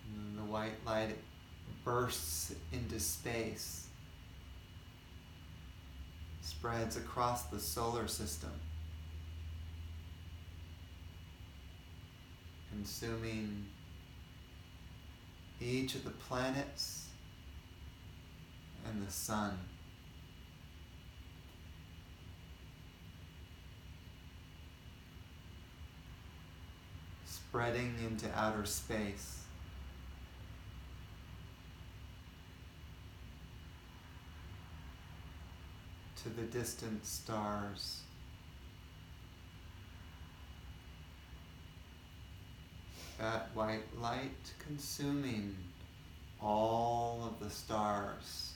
And then the white light bursts into space, spreads across the solar system, consuming each of the planets and the sun. Spreading into outer space. To the distant stars. That white light consuming all of the stars.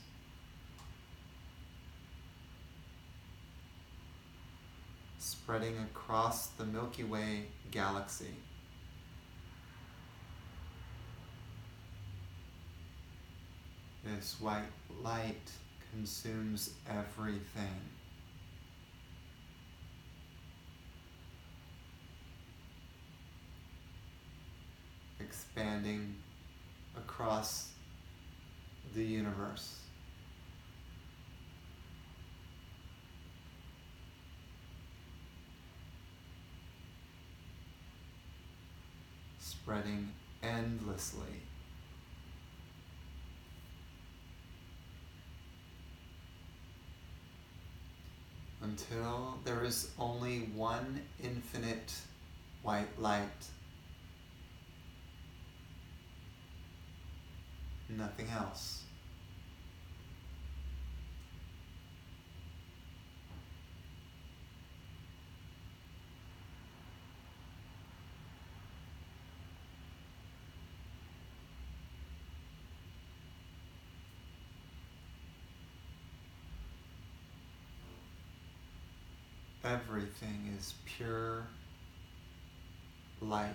Spreading across the Milky Way galaxy. This white light consumes everything. Expanding across the universe. Spreading endlessly. Until there is only one infinite white light. Nothing else. everything is pure light.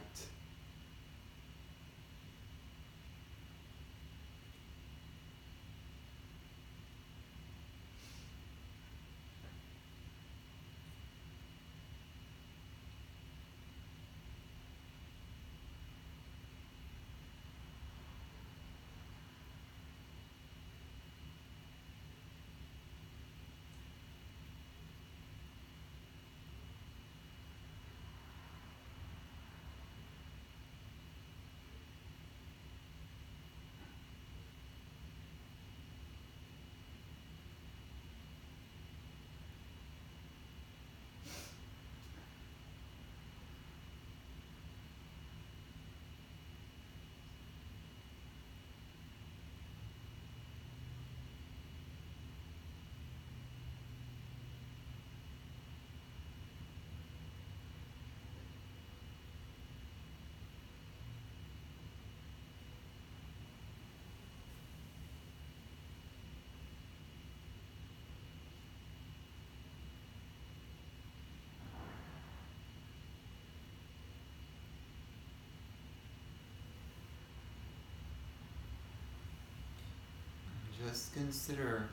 Just consider,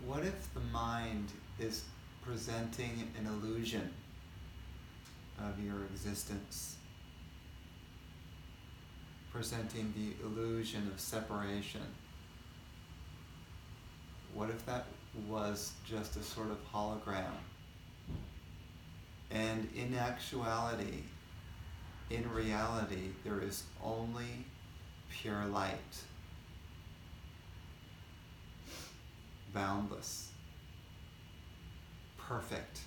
what if the mind is presenting an illusion of your existence, presenting the illusion of separation? What if that was just a sort of hologram? And in actuality, in reality, there is only pure light. Boundless, perfect,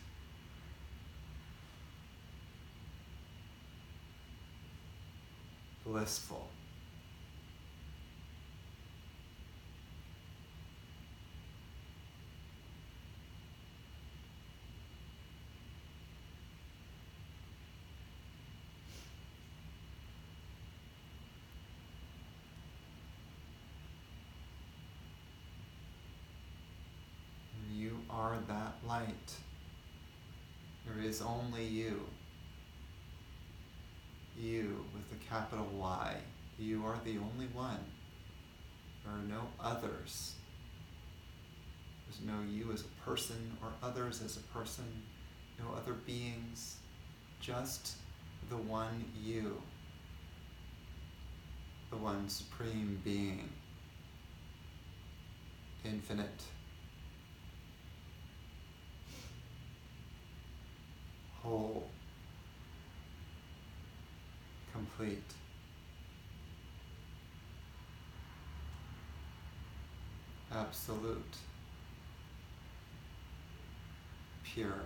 blissful. You are that light. There is only you. You with a capital Y. You are the only one. There are no others. There's no you as a person or others as a person. No other beings. Just the one you. The one supreme being. Infinite. Whole, complete, absolute, pure.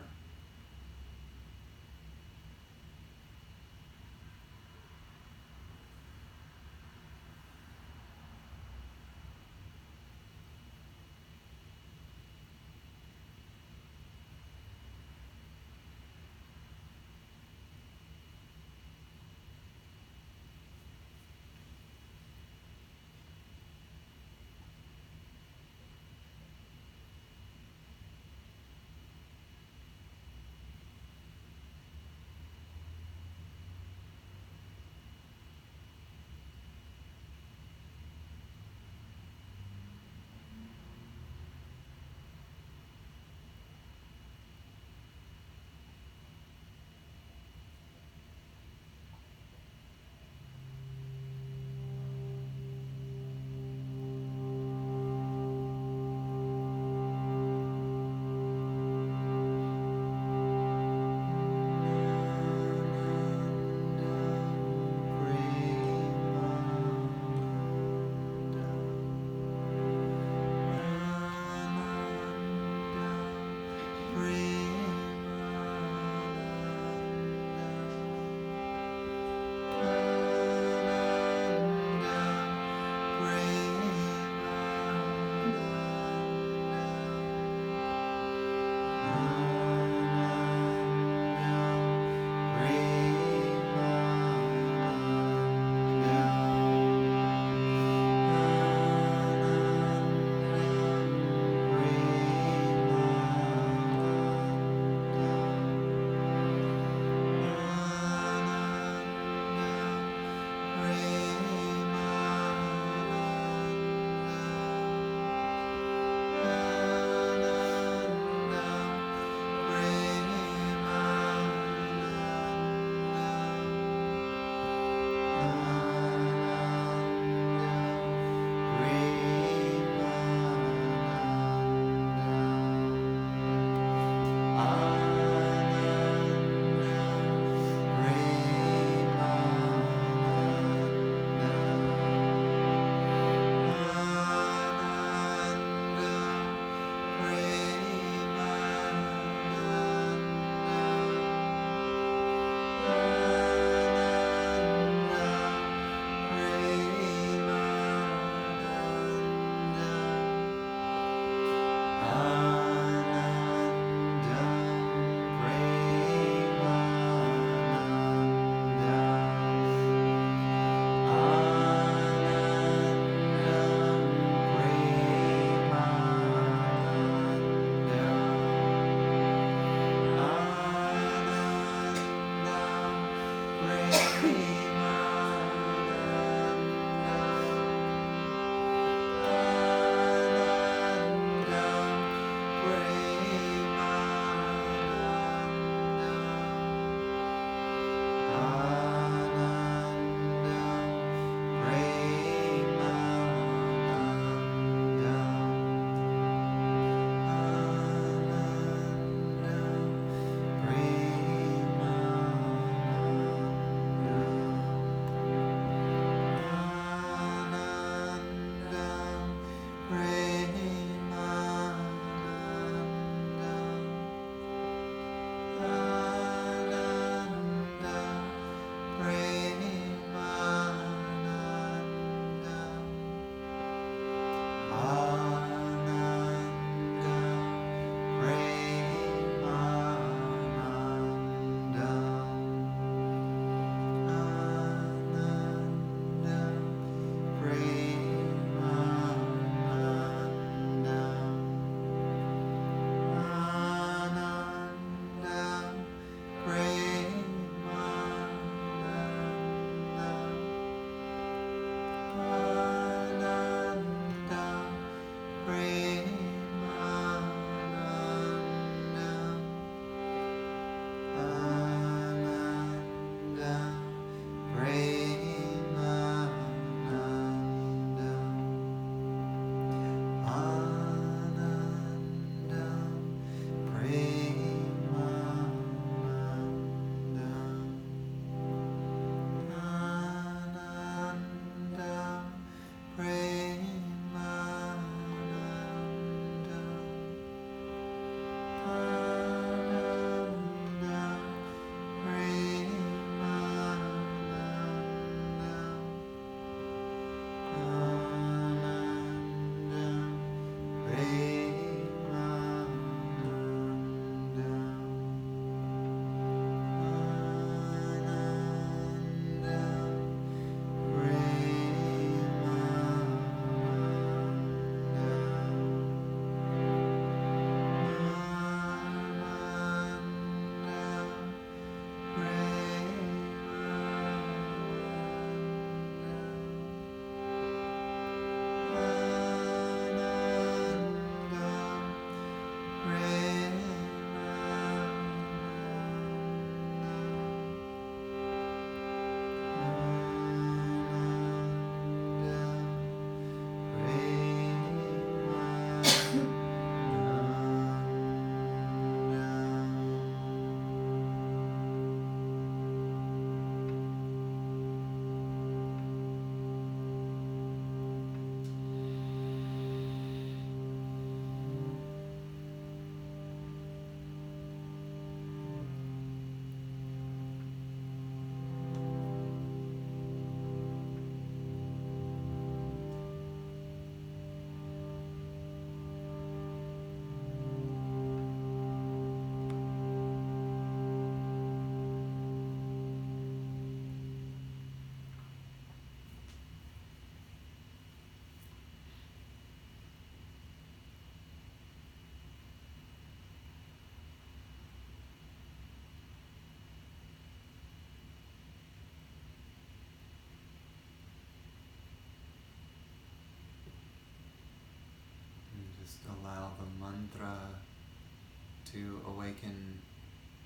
to awaken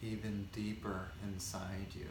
even deeper inside you.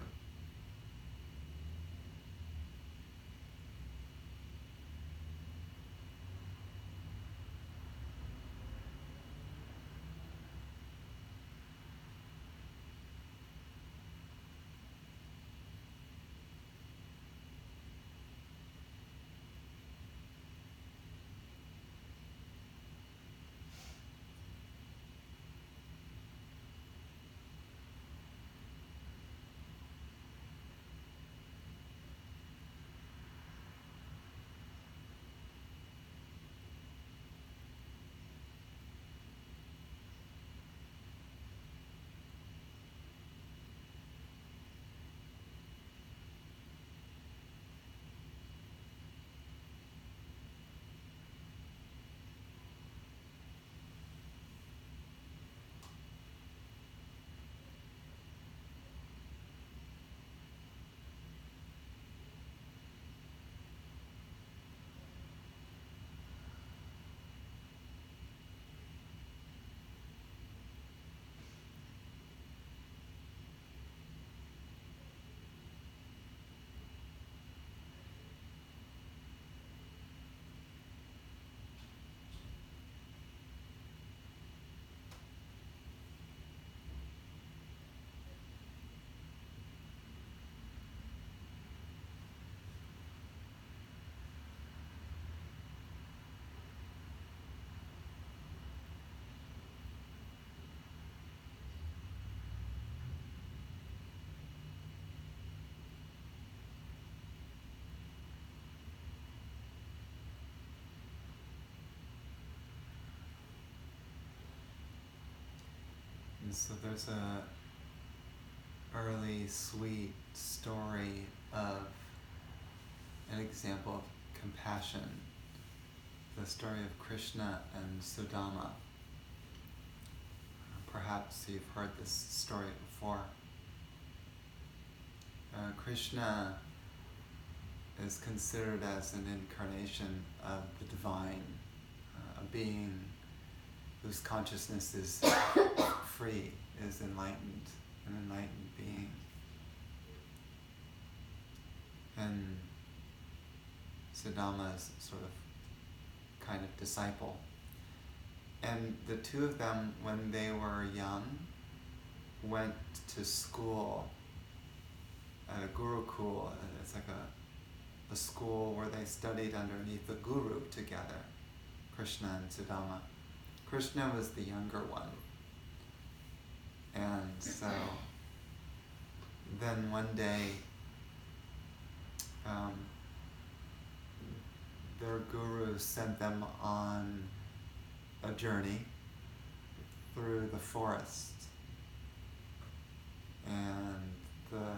And so there's a early sweet story of an example of compassion, the story of Krishna and Sudama. Perhaps you've heard this story before. Krishna is considered as an incarnation of the divine, a being whose consciousness is free, is enlightened, an enlightened being. And Sudama is sort of kind of disciple. And the two of them, when they were young, went to school at a gurukul. It's like a school where they studied underneath the guru together, Krishna and Sudama. Krishna was the younger one. And so then one day, their guru sent them on a journey through the forest. And the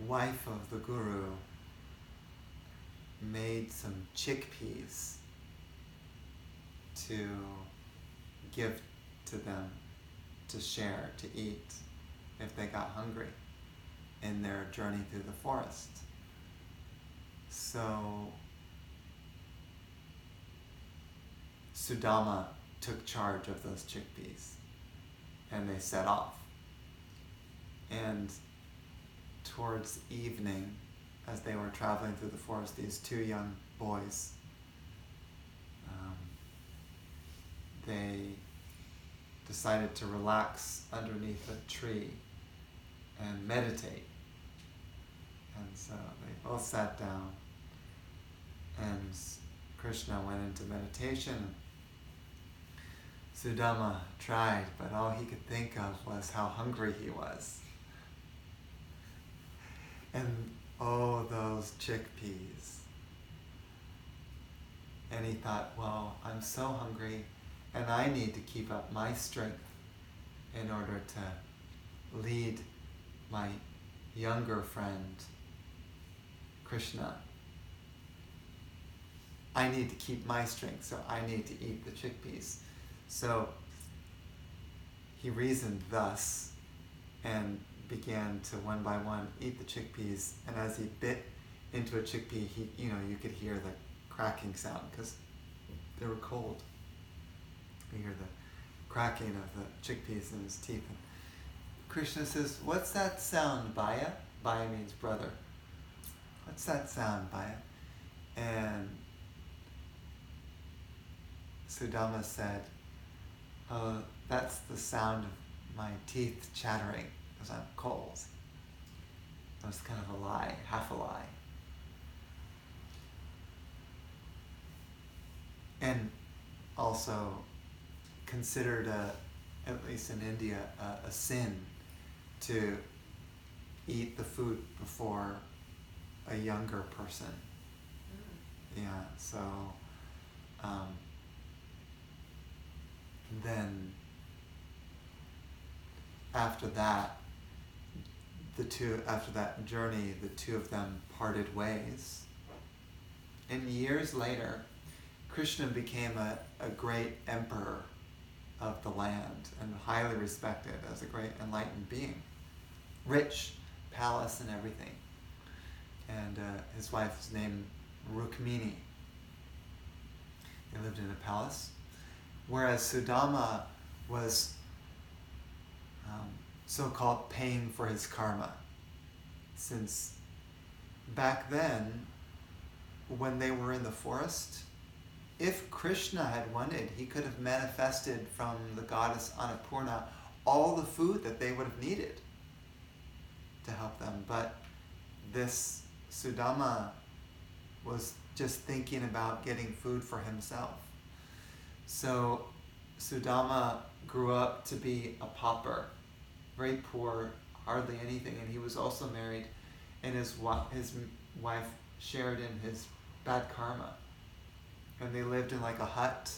wife of the guru made some chickpeas to give to them to share, to eat, if they got hungry in their journey through the forest. So Sudama took charge of those chickpeas and they set off. And towards evening, as they were traveling through the forest, these two young boys, they decided to relax underneath a tree and meditate. And so they both sat down, and Krishna went into meditation. Sudama tried, but all he could think of was how hungry he was. And oh, those chickpeas. And he thought, well, I'm so hungry, and I need to keep up my strength in order to lead my younger friend, Krishna. I need to keep my strength, so I need to eat the chickpeas. So he reasoned thus and began to one by one eat the chickpeas. And as he bit into a chickpea, you could hear the cracking sound because they were cold. You hear cracking of the chickpeas in his teeth. And Krishna says, "What's that sound, Baya?" Baya means brother. "What's that sound, Baya?" And Sudama said, "Oh, that's the sound of my teeth chattering because I'm cold." That was kind of a lie, half a lie. And also considered, at least in India, a sin to eat the food before a younger person. Yeah, so then after that journey, the two of them parted ways. And years later, Krishna became a great emperor of the land and highly respected as a great enlightened being. Rich, palace and everything. And his wife was named Rukmini. They lived in a palace. Whereas Sudama was so-called paying for his karma. Since back then, when they were in the forest, if Krishna had wanted, he could have manifested from the goddess Annapurna all the food that they would have needed to help them. But this Sudama was just thinking about getting food for himself. So Sudama grew up to be a pauper, very poor, hardly anything, and he was also married, and his wife shared in his bad karma. And they lived in like a hut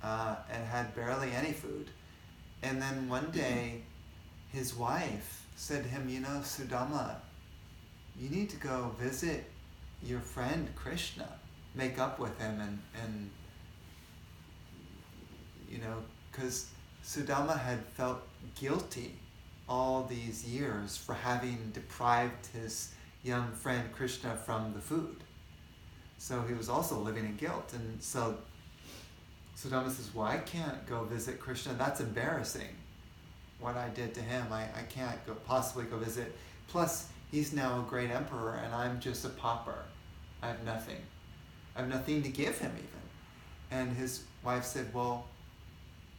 and had barely any food. And then one day, his wife said to him, "You know, Sudama, you need to go visit your friend Krishna, make up with him, and you know, because Sudama had felt guilty all these years for having deprived his young friend Krishna from the food. So he was also living in guilt. And so Sudama says, "Well, I can't go visit Krishna. That's embarrassing, what I did to him. I can't possibly go visit. Plus, he's now a great emperor, and I'm just a pauper. I have nothing. I have nothing to give him even." And his wife said, "Well,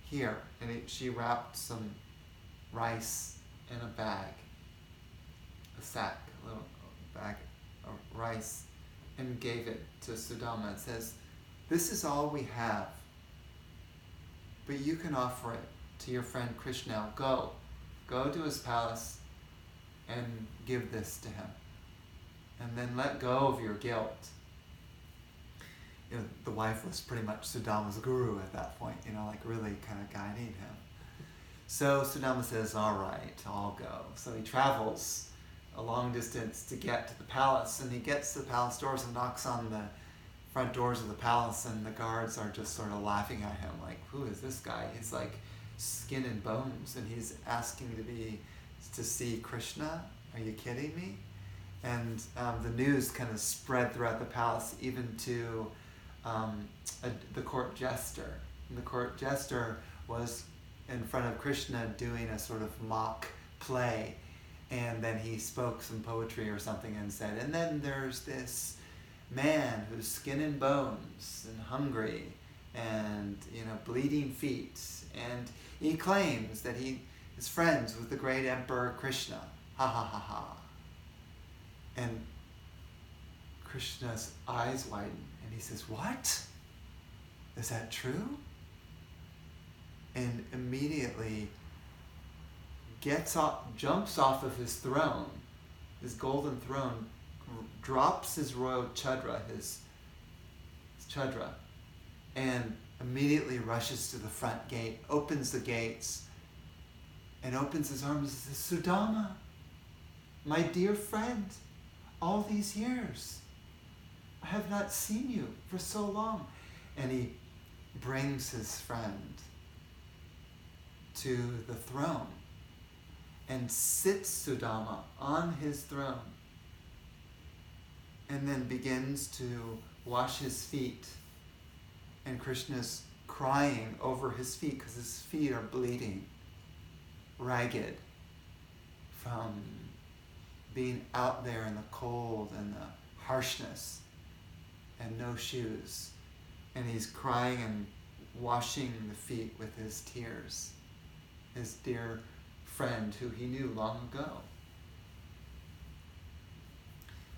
here." And she wrapped some rice in a bag, a sack, a little bag of rice, and gave it to Sudama. It says, "This is all we have, but you can offer it to your friend Krishna. Go to his palace and give this to him. And then let go of your guilt." You know, the wife was pretty much Sudama's guru at that point, you know, like really kind of guiding him. So Sudama says, "All right, I'll go." So he travels a long distance to get to the palace, and he gets to the palace doors and knocks on the front doors of the palace, and the guards are just sort of laughing at him, like, "Who is this guy? He's like skin and bones, and he's asking to see Krishna? Are you kidding me?" And the news kind of spread throughout the palace, even to the court jester. And the court jester was in front of Krishna doing a sort of mock play, and then he spoke some poetry or something and said, "And then there's this man who's skin and bones and hungry and, you know, bleeding feet, and he claims that he is friends with the great Emperor Krishna. Ha ha ha ha." And Krishna's eyes widen and he says, "What? Is that true?" And immediately jumps off of his throne, his golden throne, drops his royal chadra, his chadra, and immediately rushes to the front gate, opens the gates, and opens his arms and says, "Sudama, my dear friend, all these years, I have not seen you for so long." And he brings his friend to the throne and sits Sudama on his throne, and then begins to wash his feet. And Krishna's crying over his feet because his feet are bleeding, ragged from being out there in the cold and the harshness and no shoes. And he's crying and washing the feet with his tears, his dear friend who he knew long ago.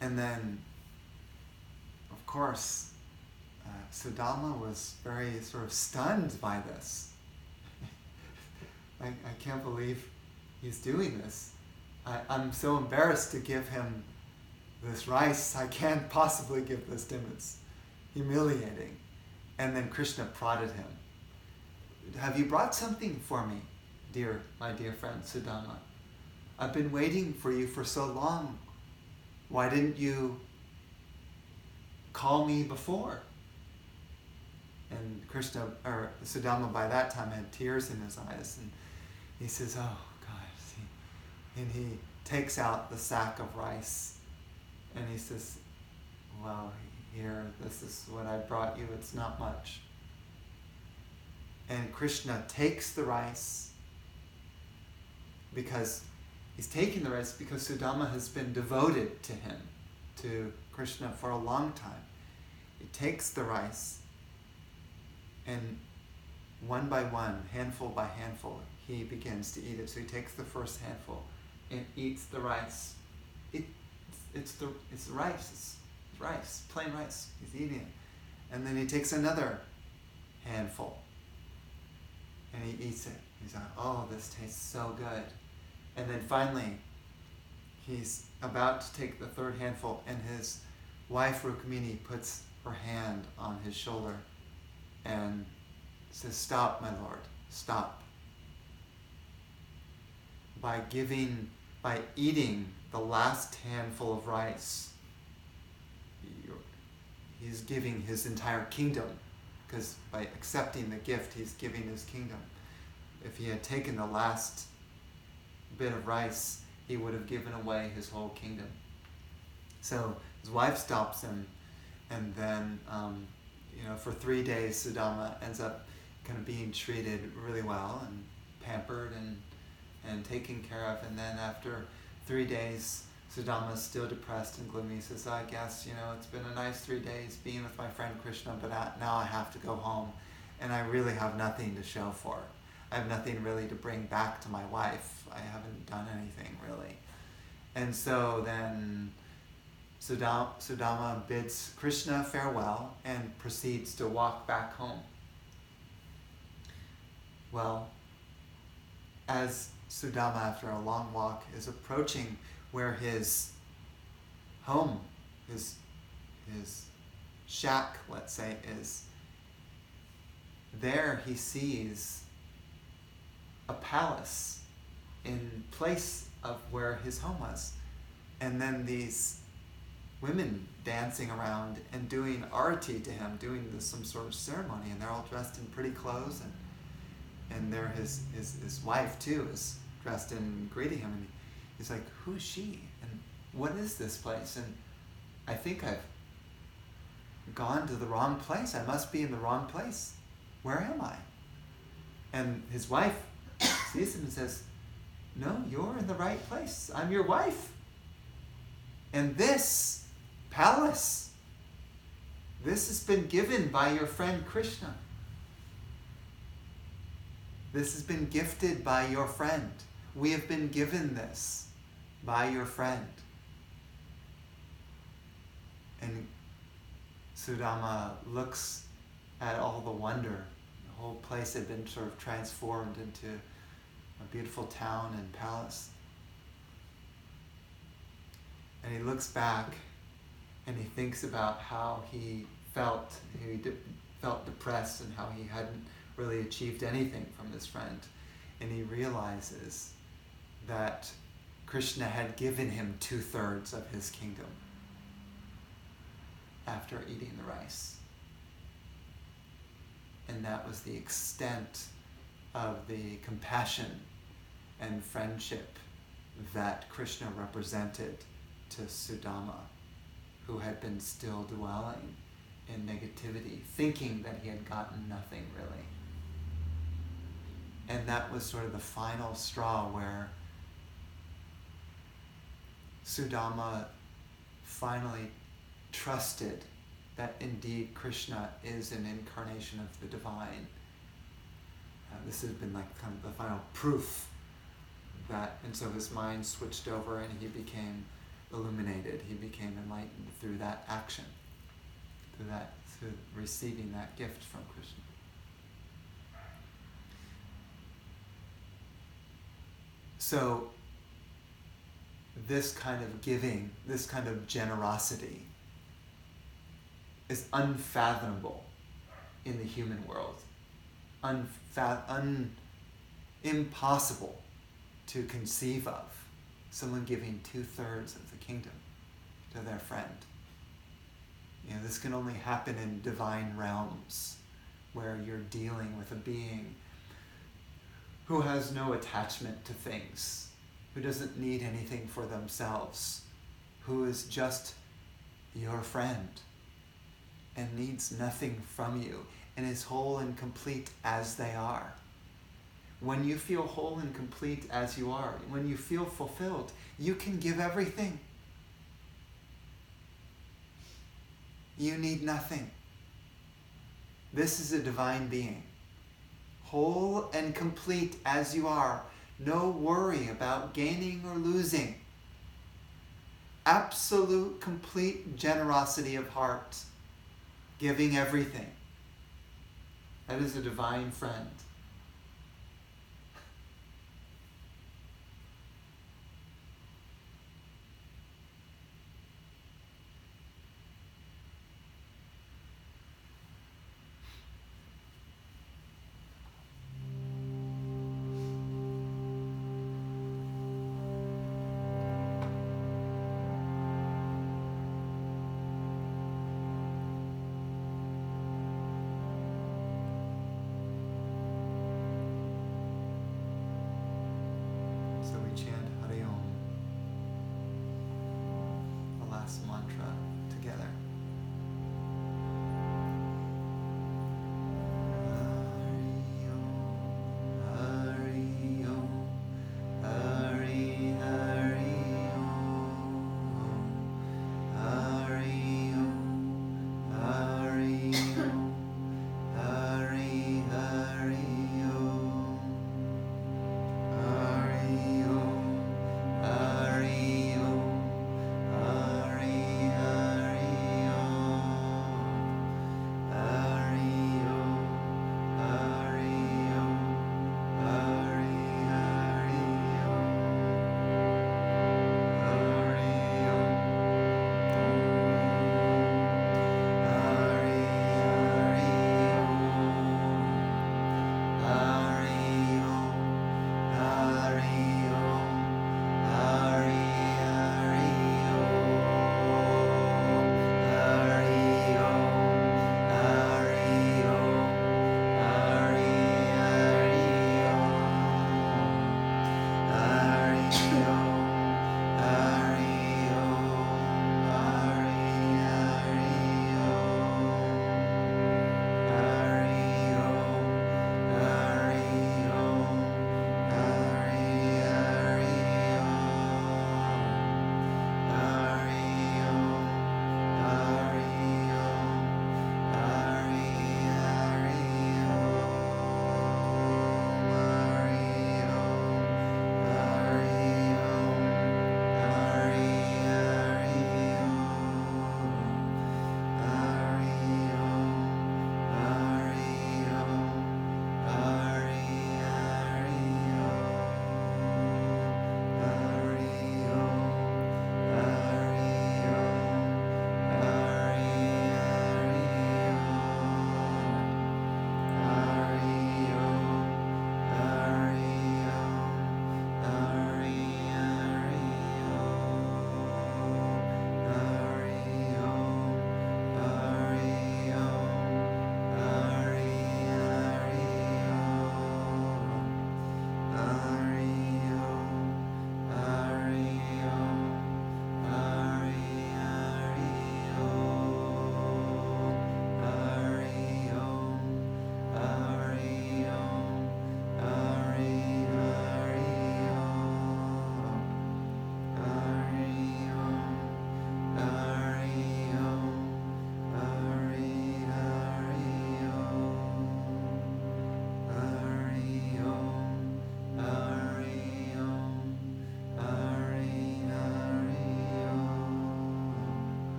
And then, of course, Sudama was very sort of stunned by this. I can't believe he's doing this. I'm so embarrassed to give him this rice. I can't possibly give this to him. It's humiliating. And then Krishna prodded him. Have you brought something for me, my dear friend Sudama? I've been waiting for you for so long. Why didn't you call me before? And Sudama by that time had tears in his eyes, and he says, oh God. And he takes out the sack of rice, and he says, well, here, this is what I brought you, it's not much. And Krishna takes the rice because he's taking the rice because Sudama has been devoted to him, to Krishna for a long time. He takes the rice, and one by one, handful by handful, he begins to eat it. So he takes the first handful and eats the rice. It's rice. It's rice, plain rice. He's eating it. And then he takes another handful and he eats it. He's like, oh, this tastes so good. And then finally, he's about to take the third handful, and his wife Rukmini puts her hand on his shoulder and says, stop, my lord, stop. By eating the last handful of rice, he's giving his entire kingdom, because by accepting the gift, he's giving his kingdom. If he had taken the last bit of rice, he would have given away his whole kingdom. So his wife stops him, and then for 3 days Sudama ends up kind of being treated really well and pampered and taken care of. And then after 3 days, Sudama's still depressed and gloomy. He says, I guess, it's been a nice 3 days being with my friend Krishna, but now I have to go home, and I really have nothing to show for it. I have nothing really to bring back to my wife. I haven't done anything really. And so then Sudama bids Krishna farewell and proceeds to walk back home. Well, as Sudama, after a long walk, is approaching where his home, his shack, let's say, is, there he sees a palace in place of where his home was. And then these women dancing around and doing arati to him, doing some sort of ceremony, and they're all dressed in pretty clothes, and there his wife too is dressed in greeting him, and he's like, who's she? And what is this place? And I think I've gone to the wrong place. I must be in the wrong place. Where am I? And his wife sees him and says, no, you're in the right place. I'm your wife. And this palace, this has been given by your friend Krishna. This has been gifted by your friend. We have been given this by your friend. And Sudama looks at all the wonder. The whole place had been sort of transformed into a beautiful town and palace. And he looks back and he thinks about how he felt. He felt depressed and how he hadn't really achieved anything from his friend. And he realizes that Krishna had given him 2/3 of his kingdom after eating the rice. And that was the extent of the compassion and friendship that Krishna represented to Sudama, who had been still dwelling in negativity, thinking that he had gotten nothing really. And that was sort of the final straw where Sudama finally trusted that indeed Krishna is an incarnation of the divine. This has been like kind of the final proof that, and so his mind switched over and he became illuminated. He became enlightened through that action, through receiving that gift from Krishna. So this kind of giving, this kind of generosity is unfathomable in the human world. Impossible to conceive of someone giving 2/3 of the kingdom to their friend. This can only happen in divine realms where you're dealing with a being who has no attachment to things, who doesn't need anything for themselves, who is just your friend and needs nothing from you and is whole and complete as they are. When you feel whole and complete as you are, when you feel fulfilled, you can give everything. You need nothing. This is a divine being. Whole and complete as you are. No worry about gaining or losing. Absolute, complete generosity of heart. Giving everything. That is a divine friend.